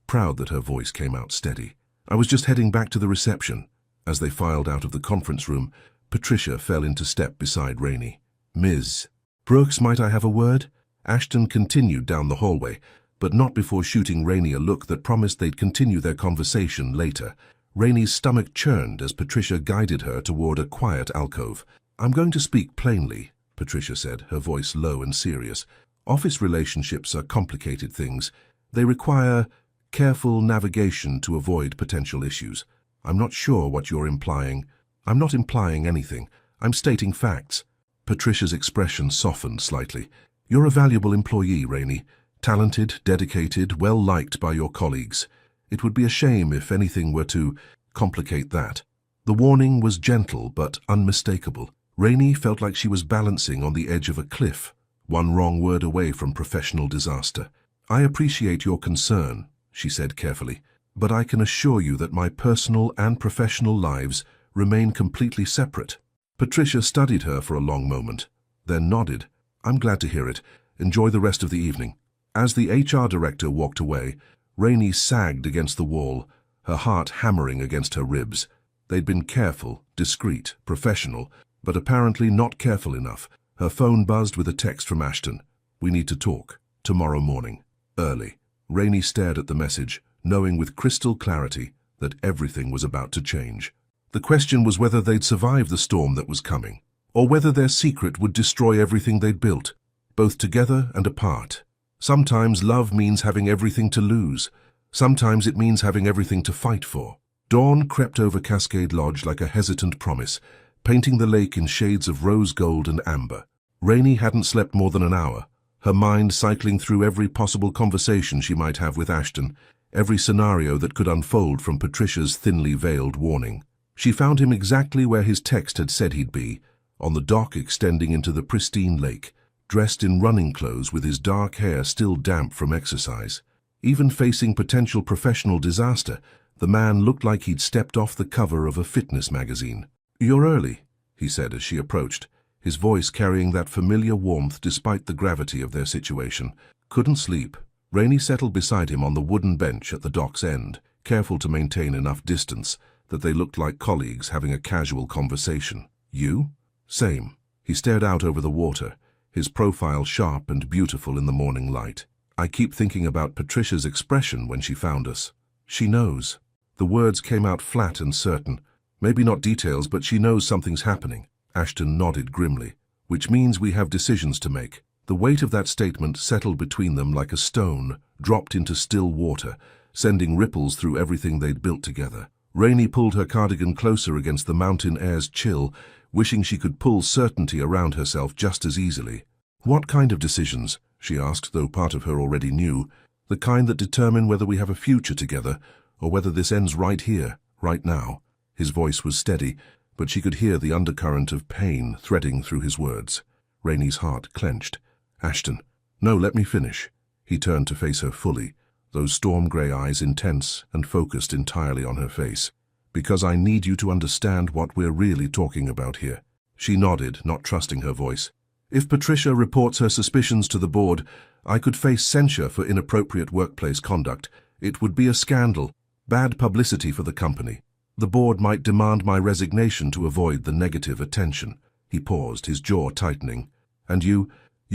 proud that her voice came out steady. "I was just heading back to the reception." As they filed out of the conference room, Patricia fell into step beside Rainey. "Ms. Brooks, might I have a word?" Ashton continued down the hallway, but not before shooting Rainey a look that promised they'd continue their conversation later. Rainey's stomach churned as Patricia guided her toward a quiet alcove. "I'm going to speak plainly," Patricia said, her voice low and serious. "Office relationships are complicated things. They require careful navigation to avoid potential issues. I'm not sure what you're implying." "I'm not implying anything. I'm stating facts." Patricia's expression softened slightly. "You're a valuable employee, Rainey. Talented, dedicated, well-liked by your colleagues. It would be a shame if anything were to complicate that." The warning was gentle but unmistakable. Rainey felt like she was balancing on the edge of a cliff, one wrong word away from professional disaster. "I appreciate your concern," she said carefully, "but I can assure you that my personal and professional lives remain completely separate." Patricia studied her for a long moment, then nodded. "I'm glad to hear it. Enjoy the rest of the evening." As the HR director walked away, Rainey sagged against the wall, her heart hammering against her ribs. They'd been careful, discreet, professional, but apparently not careful enough. Her phone buzzed with a text from Ashton. We need to talk. Tomorrow morning. Early. Rainey stared at the message, knowing with crystal clarity that everything was about to change. The question was whether they'd survive the storm that was coming, or whether their secret would destroy everything they'd built, both together and apart. Sometimes love means having everything to lose. Sometimes it means having everything to fight for. Dawn crept over Cascade Lodge like a hesitant promise, painting the lake in shades of rose gold and amber. Rainey hadn't slept more than an hour, her mind cycling through every possible conversation she might have with Ashton, every scenario that could unfold from Patricia's thinly veiled warning. She found him exactly where his text had said he'd be, on the dock extending into the pristine lake, dressed in running clothes with his dark hair still damp from exercise. Even facing potential professional disaster, the man looked like he'd stepped off the cover of a fitness magazine. "You're early," he said as she approached, his voice carrying that familiar warmth despite the gravity of their situation. "Couldn't sleep." Rainey settled beside him on the wooden bench at the dock's end, careful to maintain enough distance that they looked like colleagues having a casual conversation. "You?" "Same." He stared out over the water, his profile sharp and beautiful in the morning light. "I keep thinking about Patricia's expression when she found us. She knows." The words came out flat and certain. "Maybe not details, but she knows something's happening." Ashton nodded grimly. "Which means we have decisions to make." The weight of that statement settled between them like a stone, dropped into still water, sending ripples through everything they'd built together. Rainey pulled her cardigan closer against the mountain air's chill, wishing she could pull certainty around herself just as easily. "What kind of decisions?" she asked, though part of her already knew. "The kind that determine whether we have a future together, or whether this ends right here, right now." His voice was steady, but she could hear the undercurrent of pain threading through his words. Rainey's heart clenched. "Ashton." "No, let me finish." He turned to face her fully, those storm-grey eyes intense and focused entirely on her face. "Because I need you to understand what we're really talking about here." She nodded, not trusting her voice. "If Patricia reports her suspicions to the board, I could face censure for inappropriate workplace conduct. It would be a scandal, bad publicity for the company. The board might demand my resignation to avoid the negative attention." He paused, his jaw tightening. "And you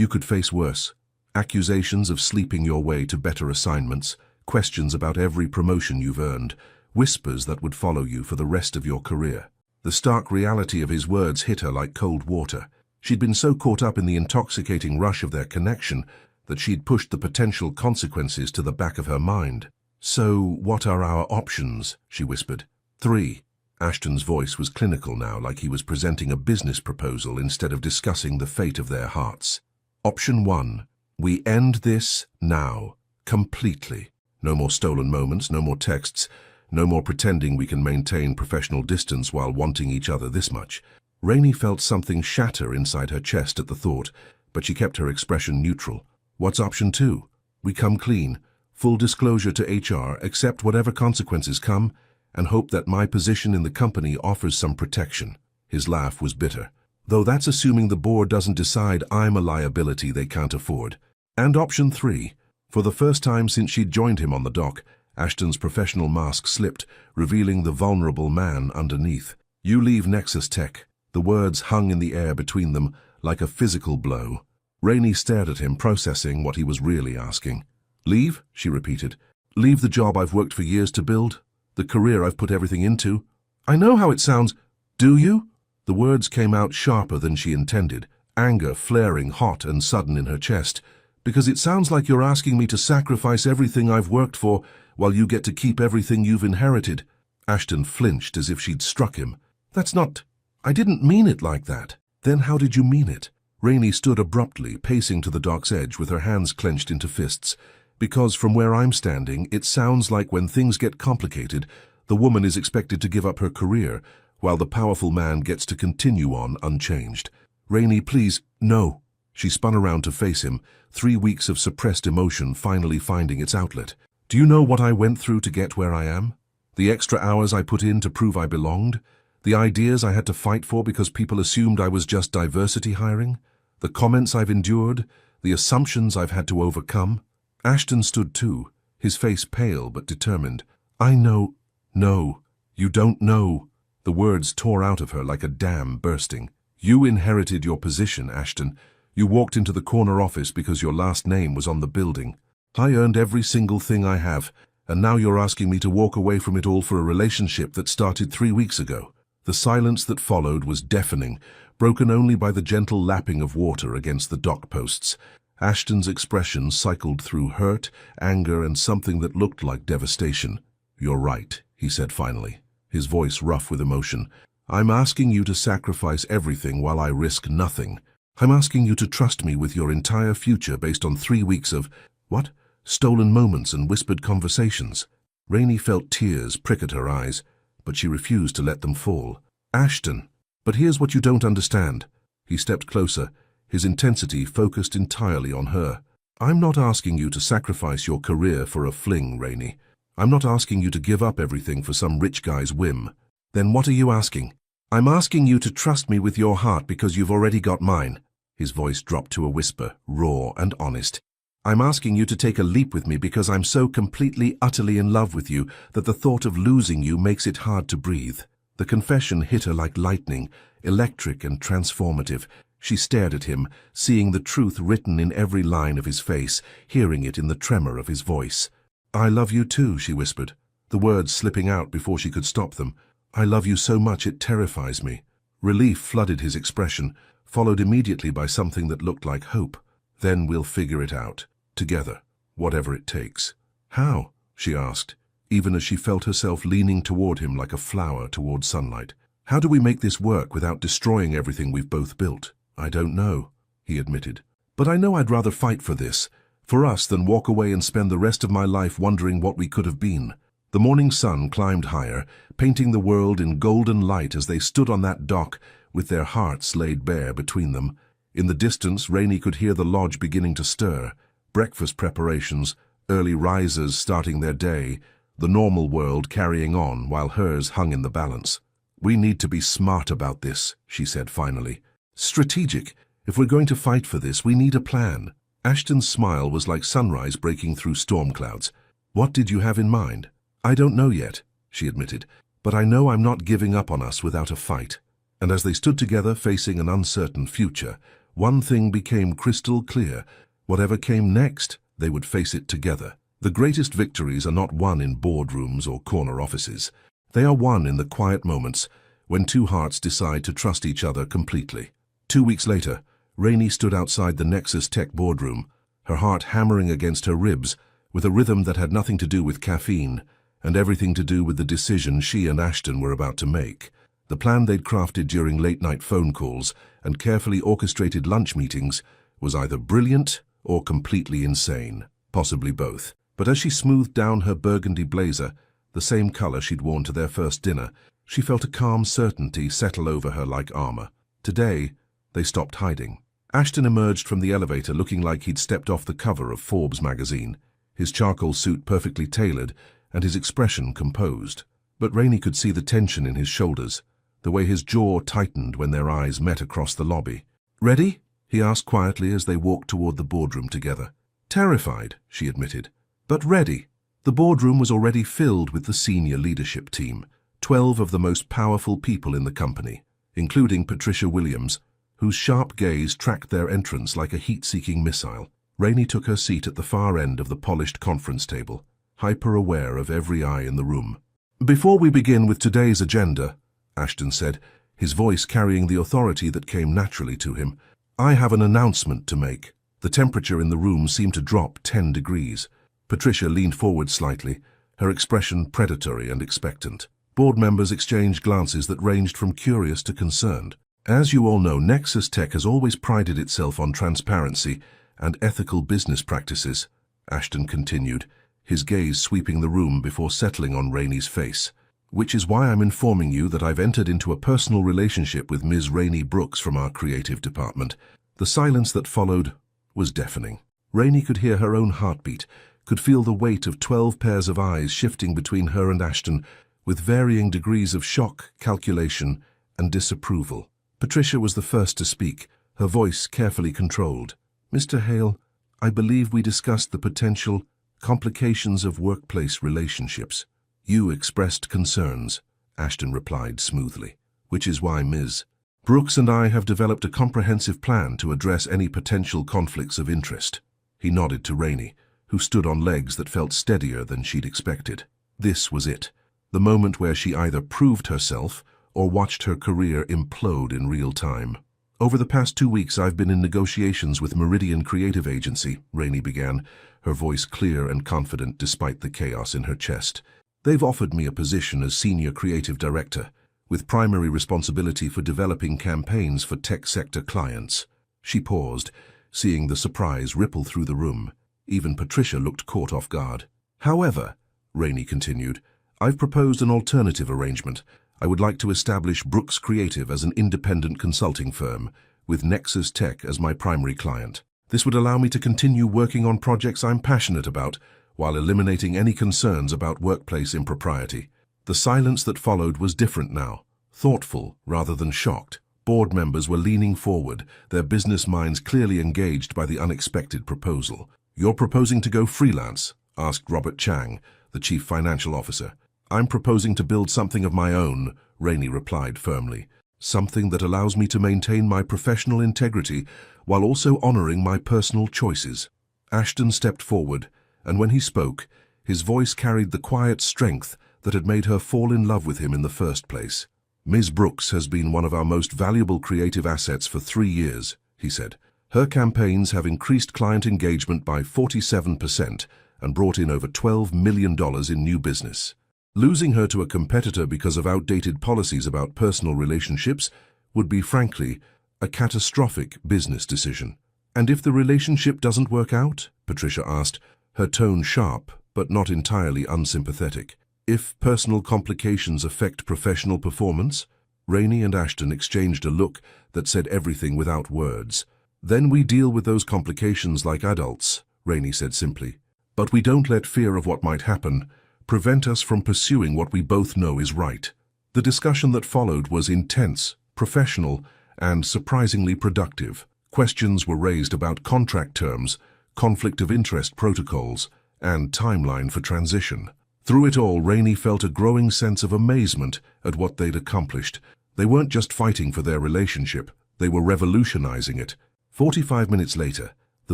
could face worse. Accusations of sleeping your way to better assignments, questions about every promotion you've earned, whispers that would follow you for the rest of your career." The stark reality of his words hit her like cold water. She'd been so caught up in the intoxicating rush of their connection that she'd pushed the potential consequences to the back of her mind. "So, what are our options?" she whispered. "3. Ashton's voice was clinical now, like he was presenting a business proposal instead of discussing the fate of their hearts. "Option 1. We end this now. Completely. No more stolen moments, no more texts, no more pretending we can maintain professional distance while wanting each other this much." Rainey felt something shatter inside her chest at the thought, but she kept her expression neutral. "What's option 2? We come clean. Full disclosure to HR, accept whatever consequences come, and hope that my position in the company offers some protection." His laugh was bitter. "Though that's assuming the board doesn't decide I'm a liability they can't afford." "And option 3. For the first time since she'd joined him on the dock, Ashton's professional mask slipped, revealing the vulnerable man underneath. "You leave Nexus Tech." The words hung in the air between them like a physical blow. Rainey stared at him, processing what he was really asking. "Leave?" she repeated. "Leave the job I've worked for years to build? The career I've put everything into? I know how it sounds. Do you?" The words came out sharper than she intended, anger flaring hot and sudden in her chest. "Because it sounds like you're asking me to sacrifice everything I've worked for while you get to keep everything you've inherited." Ashton flinched as if she'd struck him. "That's not... I didn't mean it like that." "Then how did you mean it?" Rainey stood abruptly, pacing to the dock's edge with her hands clenched into fists. "Because from where I'm standing, it sounds like when things get complicated, the woman is expected to give up her career, while the powerful man gets to continue on unchanged." "Rainey, please, no." She spun around to face him, 3 weeks of suppressed emotion finally finding its outlet. "Do you know what I went through to get where I am? The extra hours I put in to prove I belonged? The ideas I had to fight for because people assumed I was just diversity hiring? The comments I've endured? The assumptions I've had to overcome?" Ashton stood too, his face pale but determined. "I know." "No, you don't know." The words tore out of her like a dam bursting. "You inherited your position, Ashton. You walked into the corner office because your last name was on the building. I earned every single thing I have, and now you're asking me to walk away from it all for a relationship that started 3 weeks ago. The silence that followed was deafening, broken only by the gentle lapping of water against the dock posts. Ashton's expression cycled through hurt, anger, and something that looked like devastation. "You're right," he said finally, his voice rough with emotion. "I'm asking you to sacrifice everything while I risk nothing. I'm asking you to trust me with your entire future based on 3 weeks of, what? Stolen moments and whispered conversations." Rainey felt tears prick at her eyes, but she refused to let them fall. "Ashton, but here's what you don't understand." He stepped closer, his intensity focused entirely on her. "I'm not asking you to sacrifice your career for a fling, Rainey. I'm not asking you to give up everything for some rich guy's whim." "Then what are you asking?" "I'm asking you to trust me with your heart because you've already got mine." His voice dropped to a whisper, raw and honest. "I'm asking you to take a leap with me because I'm so completely, utterly in love with you that the thought of losing you makes it hard to breathe." The confession hit her like lightning, electric and transformative. She stared at him, seeing the truth written in every line of his face, hearing it in the tremor of his voice. "I love you too," she whispered, the words slipping out before she could stop them. "I love you so much it terrifies me." Relief flooded his expression, followed immediately by something that looked like hope. "Then we'll figure it out. Together, whatever it takes." "How?" she asked, even as she felt herself leaning toward him like a flower toward sunlight. "How do we make this work without destroying everything we've both built?" "I don't know," he admitted. "But I know I'd rather fight for this, for us, than walk away and spend the rest of my life wondering what we could have been." The morning sun climbed higher, painting the world in golden light as they stood on that dock with their hearts laid bare between them. In the distance, Rainey could hear the lodge beginning to stir. Breakfast preparations, early risers starting their day, the normal world carrying on while hers hung in the balance. "We need to be smart about this," she said finally. "Strategic. If we're going to fight for this, we need a plan." Ashton's smile was like sunrise breaking through storm clouds. "What did you have in mind?" "I don't know yet," she admitted, "but I know I'm not giving up on us without a fight." And as they stood together facing an uncertain future, one thing became crystal clear. Whatever came next, they would face it together. The greatest victories are not won in boardrooms or corner offices. They are won in the quiet moments when two hearts decide to trust each other completely. 2 weeks later, Rainey stood outside the Nexus Tech boardroom, her heart hammering against her ribs, with a rhythm that had nothing to do with caffeine and everything to do with the decision she and Ashton were about to make. The plan they'd crafted during late-night phone calls and carefully orchestrated lunch meetings was either brilliant or completely insane, possibly both. But as she smoothed down her burgundy blazer, the same color she'd worn to their first dinner, she felt a calm certainty settle over her like armor. Today, they stopped hiding. Ashton emerged from the elevator looking like he'd stepped off the cover of Forbes magazine, his charcoal suit perfectly tailored and his expression composed. But Rainey could see the tension in his shoulders, the way his jaw tightened when their eyes met across the lobby. "Ready?" he asked quietly as they walked toward the boardroom together. "Terrified," she admitted, "but ready." The boardroom was already filled with the senior leadership team, 12 of the most powerful people in the company, including Patricia Williams, whose sharp gaze tracked their entrance like a heat-seeking missile. Rainey took her seat at the far end of the polished conference table, hyper-aware of every eye in the room. "Before we begin with today's agenda," Ashton said, his voice carrying the authority that came naturally to him, "I have an announcement to make." The temperature in the room seemed to drop 10 degrees. Patricia leaned forward slightly, her expression predatory and expectant. Board members exchanged glances that ranged from curious to concerned. "As you all know, Nexus Tech has always prided itself on transparency and ethical business practices," Ashton continued, his gaze sweeping the room before settling on Rainey's face. "Which is why I'm informing you that I've entered into a personal relationship with Ms. Rainey Brooks from our creative department." The silence that followed was deafening. Rainey could hear her own heartbeat, could feel the weight of 12 pairs of eyes shifting between her and Ashton, with varying degrees of shock, calculation, and disapproval. Patricia was the first to speak, her voice carefully controlled. "Mr. Hale, I believe we discussed the potential complications of workplace relationships. You expressed concerns," Ashton replied smoothly, "which is why Ms. Brooks and I have developed a comprehensive plan to address any potential conflicts of interest. He nodded to Rainey, who stood on legs that felt steadier than she'd expected. This was it, the moment where she either proved herself or watched her career implode in real time. Over the past 2 weeks, I've been in negotiations with Meridian Creative Agency, Rainey began, her voice clear and confident despite the chaos in her chest. They've offered me a position as Senior Creative Director, with primary responsibility for developing campaigns for tech sector clients. She paused, seeing the surprise ripple through the room. Even Patricia looked caught off guard. However, Rainey continued, I've proposed an alternative arrangement. I would like to establish Brooks Creative as an independent consulting firm, with Nexus Tech as my primary client. This would allow me to continue working on projects I'm passionate about, while eliminating any concerns about workplace impropriety. The silence that followed was different now, thoughtful rather than shocked. Board members were leaning forward, their business minds clearly engaged by the unexpected proposal. You're proposing to go freelance? Asked Robert Chang, the chief financial officer. I'm proposing to build something of my own, Rainey replied firmly. Something that allows me to maintain my professional integrity while also honoring my personal choices. Ashton stepped forward, and when he spoke, his voice carried the quiet strength that had made her fall in love with him in the first place. Ms. Brooks has been one of our most valuable creative assets for 3 years, he said. Her campaigns have increased client engagement by 47% and brought in over $12 million in new business. Losing her to a competitor because of outdated policies about personal relationships would be, frankly, a catastrophic business decision. And if the relationship doesn't work out? Patricia asked, her tone sharp but not entirely unsympathetic. If personal complications affect professional performance? Rainey and Ashton exchanged a look that said everything without words. Then we deal with those complications like adults, Rainey said simply. But we don't let fear of what might happen prevent us from pursuing what we both know is right. The discussion that followed was intense, professional, and surprisingly productive. Questions were raised about contract terms, conflict of interest protocols, and timeline for transition. Through it all, Rainey felt a growing sense of amazement at what they'd accomplished. They weren't just fighting for their relationship, they were revolutionizing it. 45 minutes later, the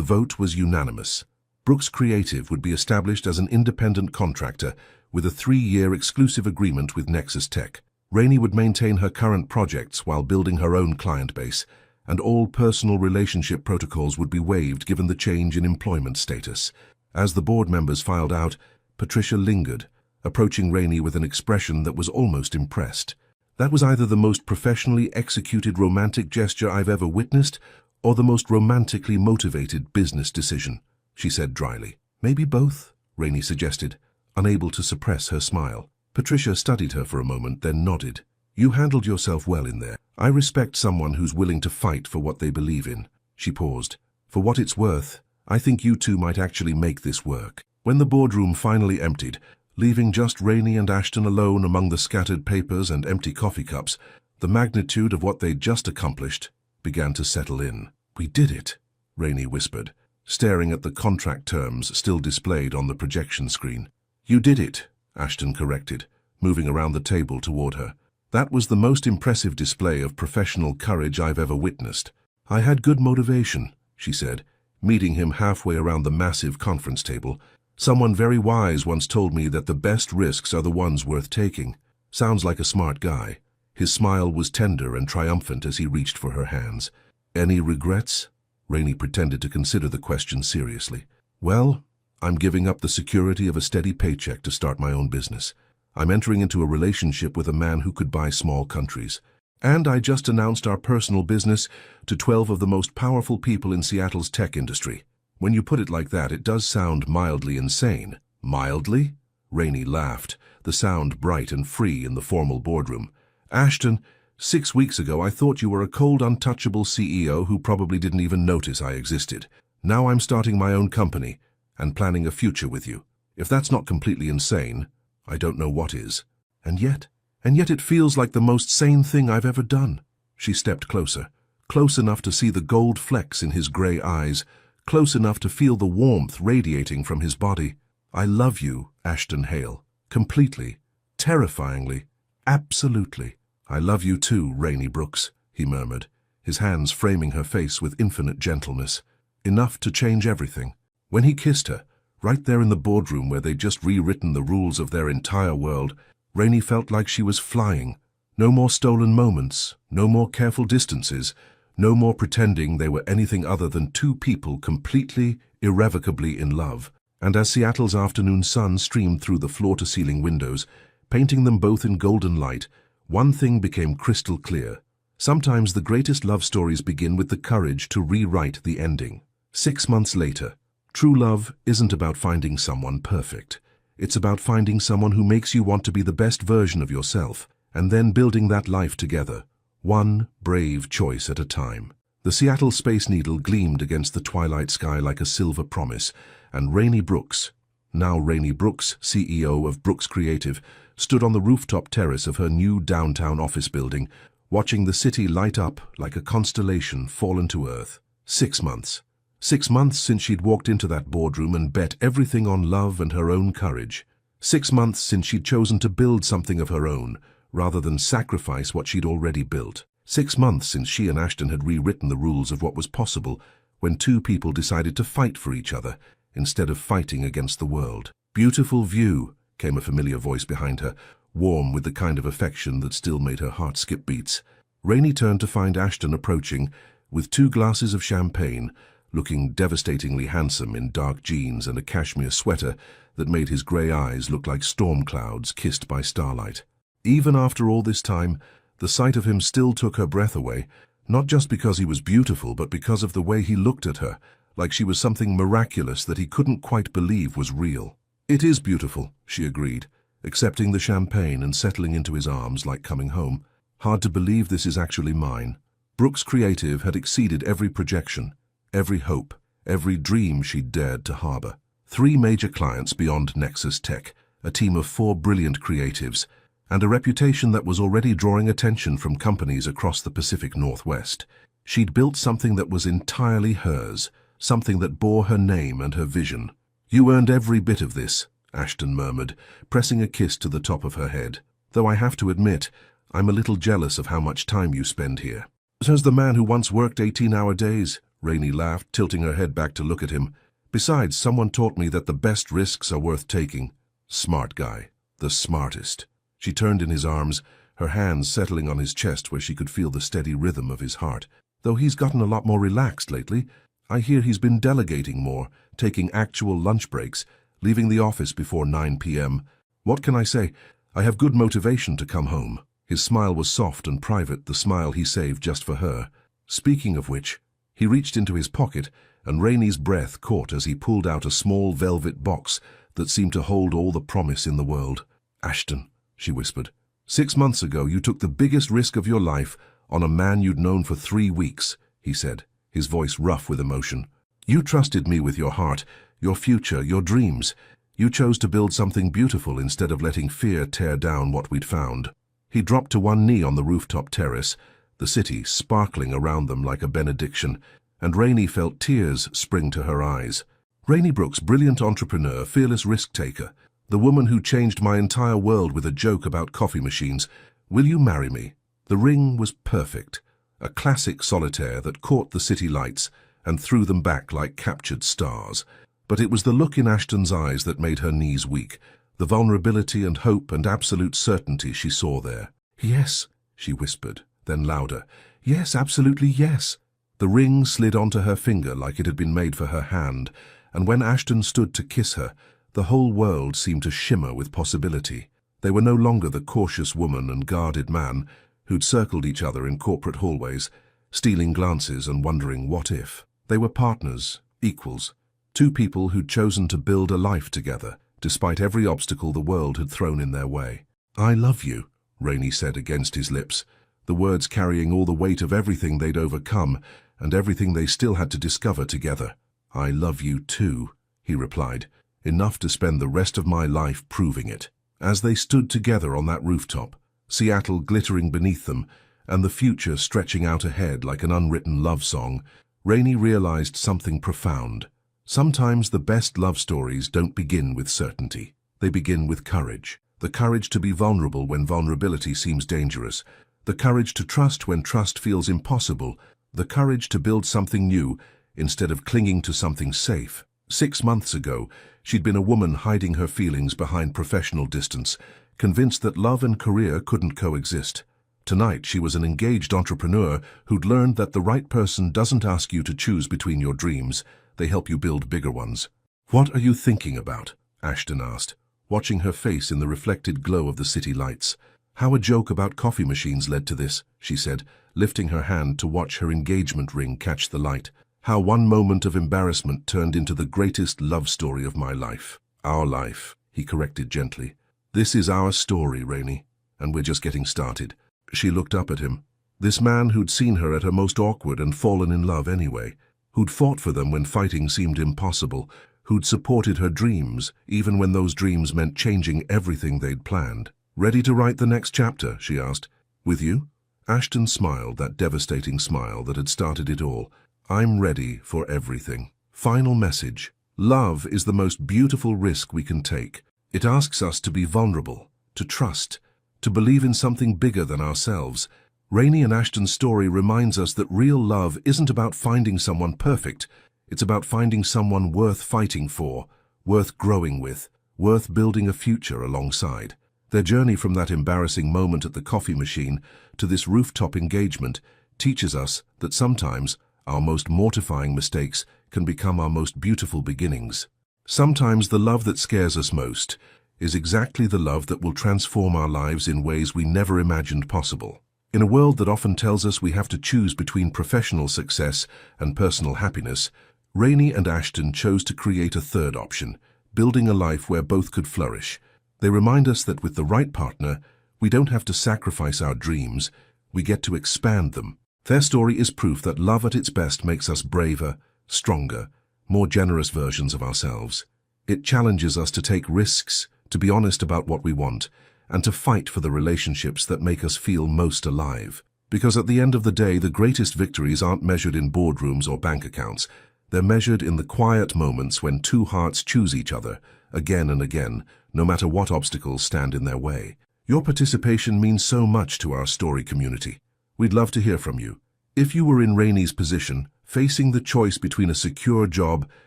vote was unanimous. Brooks Creative would be established as an independent contractor with a 3-year exclusive agreement with Nexus Tech. Rainey would maintain her current projects while building her own client base, and all personal relationship protocols would be waived given the change in employment status. As the board members filed out, Patricia lingered, approaching Rainey with an expression that was almost impressed. That was either the most professionally executed romantic gesture I've ever witnessed, or the most romantically motivated business decision, she said dryly. Maybe both, Rainey suggested, unable to suppress her smile. Patricia studied her for a moment, then nodded. You handled yourself well in there. I respect someone who's willing to fight for what they believe in. She paused. For what it's worth, I think you two might actually make this work. When the boardroom finally emptied, leaving just Rainey and Ashton alone among the scattered papers and empty coffee cups, the magnitude of what they'd just accomplished began to settle in. We did it, Rainey whispered, staring at the contract terms still displayed on the projection screen. You did it, Ashton corrected, moving around the table toward her. That was the most impressive display of professional courage I've ever witnessed. I had good motivation, she said, meeting him halfway around the massive conference table. Someone very wise once told me that the best risks are the ones worth taking. Sounds like a smart guy. His smile was tender and triumphant as he reached for her hands. Any regrets? Rainey pretended to consider the question seriously. Well, I'm giving up the security of a steady paycheck to start my own business. I'm entering into a relationship with a man who could buy small countries. And I just announced our personal business to 12 of the most powerful people in Seattle's tech industry. When you put it like that, it does sound mildly insane. Mildly? Rainey laughed, the sound bright and free in the formal boardroom. Ashton, 6 weeks ago I thought you were a cold, untouchable CEO who probably didn't even notice I existed. Now I'm starting my own company and planning a future with you. If that's not completely insane, I don't know what is. And yet it feels like the most sane thing I've ever done. She stepped closer, close enough to see the gold flecks in his gray eyes, close enough to feel the warmth radiating from his body. I love you, Ashton Hale. Completely. Terrifyingly. Absolutely. I love you too, Rainey Brooks. he murmured, his hands framing her face with infinite gentleness. Enough to change everything. When he kissed her, right there in the boardroom where they'd just rewritten the rules of their entire world, Rainey felt like she was flying. No more stolen moments, no more careful distances, no more pretending they were anything other than two people completely, irrevocably in love. And as Seattle's afternoon sun streamed through the floor-to-ceiling windows, painting them both in golden light, one thing became crystal clear. Sometimes the greatest love stories begin with the courage to rewrite the ending. 6 months later, true love isn't about finding someone perfect. It's about finding someone who makes you want to be the best version of yourself, and then building that life together, one brave choice at a time. The Seattle Space Needle gleamed against the twilight sky like a silver promise, and Rainey Brooks, now Rainey Brooks, CEO of Brooks Creative, stood on the rooftop terrace of her new downtown office building, watching the city light up like a constellation fallen to earth. 6 months. 6 months since she'd walked into that boardroom and bet everything on love and her own courage. 6 months since she'd chosen to build something of her own, rather than sacrifice what she'd already built. 6 months since she and Ashton had rewritten the rules of what was possible when two people decided to fight for each other instead of fighting against the world. "Beautiful view," came a familiar voice behind her, warm with the kind of affection that still made her heart skip beats. Rainey turned to find Ashton approaching, with 2 glasses of champagne, looking devastatingly handsome in dark jeans and a cashmere sweater that made his grey eyes look like storm clouds kissed by starlight. Even after all this time, the sight of him still took her breath away, not just because he was beautiful, but because of the way he looked at her, like she was something miraculous that he couldn't quite believe was real. "It is beautiful," she agreed, accepting the champagne and settling into his arms like coming home. "Hard to believe this is actually mine." Brooks Creative had exceeded every projection, every hope, every dream she'd dared to harbor. 3 major clients beyond Nexus Tech, a team of 4 brilliant creatives, and a reputation that was already drawing attention from companies across the Pacific Northwest. She'd built something that was entirely hers, something that bore her name and her vision. "You earned every bit of this," Ashton murmured, pressing a kiss to the top of her head. "Though I have to admit, I'm a little jealous of how much time you spend here." "Says the man who once worked 18-hour days," Rainey laughed, tilting her head back to look at him. "Besides, someone taught me that the best risks are worth taking." "Smart guy. The smartest." She turned in his arms, her hands settling on his chest where she could feel the steady rhythm of his heart. "Though he's gotten a lot more relaxed lately. I hear he's been delegating more, taking actual lunch breaks, leaving the office before 9 p.m. What can I say? I have good motivation to come home." His smile was soft and private, the smile he saved just for her. Speaking of which, he reached into his pocket, and Rainey's breath caught as he pulled out a small velvet box that seemed to hold all the promise in the world. "Ashton," she whispered, "6 months ago you took the biggest risk of your life on a man you'd known for 3 weeks, he said, his voice rough with emotion. "You trusted me with your heart, your future, your dreams. You chose to build something beautiful instead of letting fear tear down what we'd found." He dropped to one knee on the rooftop terrace, the city sparkling around them like a benediction, and Rainey felt tears spring to her eyes. Rainey Brooks, brilliant entrepreneur, fearless risk-taker, the woman who changed my entire world with a joke about coffee machines. "Will you marry me?" The ring was perfect, a classic solitaire that caught the city lights and threw them back like captured stars. But it was the look in Ashton's eyes that made her knees weak, the vulnerability and hope and absolute certainty she saw there. "Yes," she whispered, then louder. "Yes, absolutely yes." The ring slid onto her finger like it had been made for her hand, and when Ashton stood to kiss her, the whole world seemed to shimmer with possibility. They were no longer the cautious woman and guarded man who'd circled each other in corporate hallways, stealing glances and wondering what if. They were partners, equals, 2 people who'd chosen to build a life together, despite every obstacle the world had thrown in their way. "I love you," Rainey said against his lips, the words carrying all the weight of everything they'd overcome and everything they still had to discover together. "I love you too," he replied, "enough to spend the rest of my life proving it." As they stood together on that rooftop, Seattle glittering beneath them and the future stretching out ahead like an unwritten love song, Rainey realized something profound. Sometimes the best love stories don't begin with certainty. They begin with courage. The courage to be vulnerable when vulnerability seems dangerous. the courage to trust when trust feels impossible, the courage to build something new instead of clinging to something safe. 6 months ago, she'd been a woman hiding her feelings behind professional distance, convinced that love and career couldn't coexist. Tonight, she was an engaged entrepreneur who'd learned that the right person doesn't ask you to choose between your dreams, they help you build bigger ones. "What are you thinking about?" Ashton asked, watching her face in the reflected glow of the city lights. "How a joke about coffee machines led to this," she said, lifting her hand to watch her engagement ring catch the light. "How one moment of embarrassment turned into the greatest love story of my life." "Our life," he corrected gently. "This is our story, Rainey, and we're just getting started." She looked up at him. This man who'd seen her at her most awkward and fallen in love anyway, who'd fought for them when fighting seemed impossible, who'd supported her dreams, even when those dreams meant changing everything they'd planned. "Ready to write the next chapter?" she asked. "With you?" Ashton smiled, that devastating smile that had started it all. "I'm ready for everything." Final message. Love is the most beautiful risk we can take. It asks us to be vulnerable, to trust, to believe in something bigger than ourselves. Rainey and Ashton's story reminds us that real love isn't about finding someone perfect. It's about finding someone worth fighting for, worth growing with, worth building a future alongside. Their journey from that embarrassing moment at the coffee machine to this rooftop engagement teaches us that sometimes our most mortifying mistakes can become our most beautiful beginnings. Sometimes the love that scares us most is exactly the love that will transform our lives in ways we never imagined possible. In a world that often tells us we have to choose between professional success and personal happiness, Rainey and Ashton chose to create a third option, building a life where both could flourish. They remind us that with the right partner, we don't have to sacrifice our dreams, we get to expand them. Their story is proof that love at its best makes us braver, stronger, more generous versions of ourselves. It challenges us to take risks, to be honest about what we want, and to fight for the relationships that make us feel most alive. Because at the end of the day, the greatest victories aren't measured in boardrooms or bank accounts. They're measured in the quiet moments when two hearts choose each other, again and again, no matter what obstacles stand in their way. Your participation means so much to our story community. We'd love to hear from you. If you were in Rainey's position, facing the choice between a secure job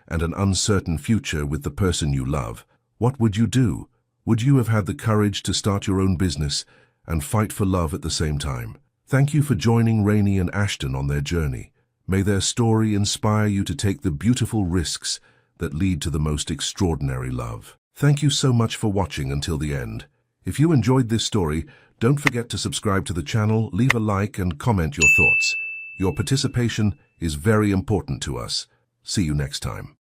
and an uncertain future with the person you love, what would you do? Would you have had the courage to start your own business and fight for love at the same time? Thank you for joining Rainey and Ashton on their journey. May their story inspire you to take the beautiful risks that lead to the most extraordinary love. Thank you so much for watching until the end. If you enjoyed this story, don't forget to subscribe to the channel, leave a like and comment your thoughts. Your participation is very important to us. See you next time.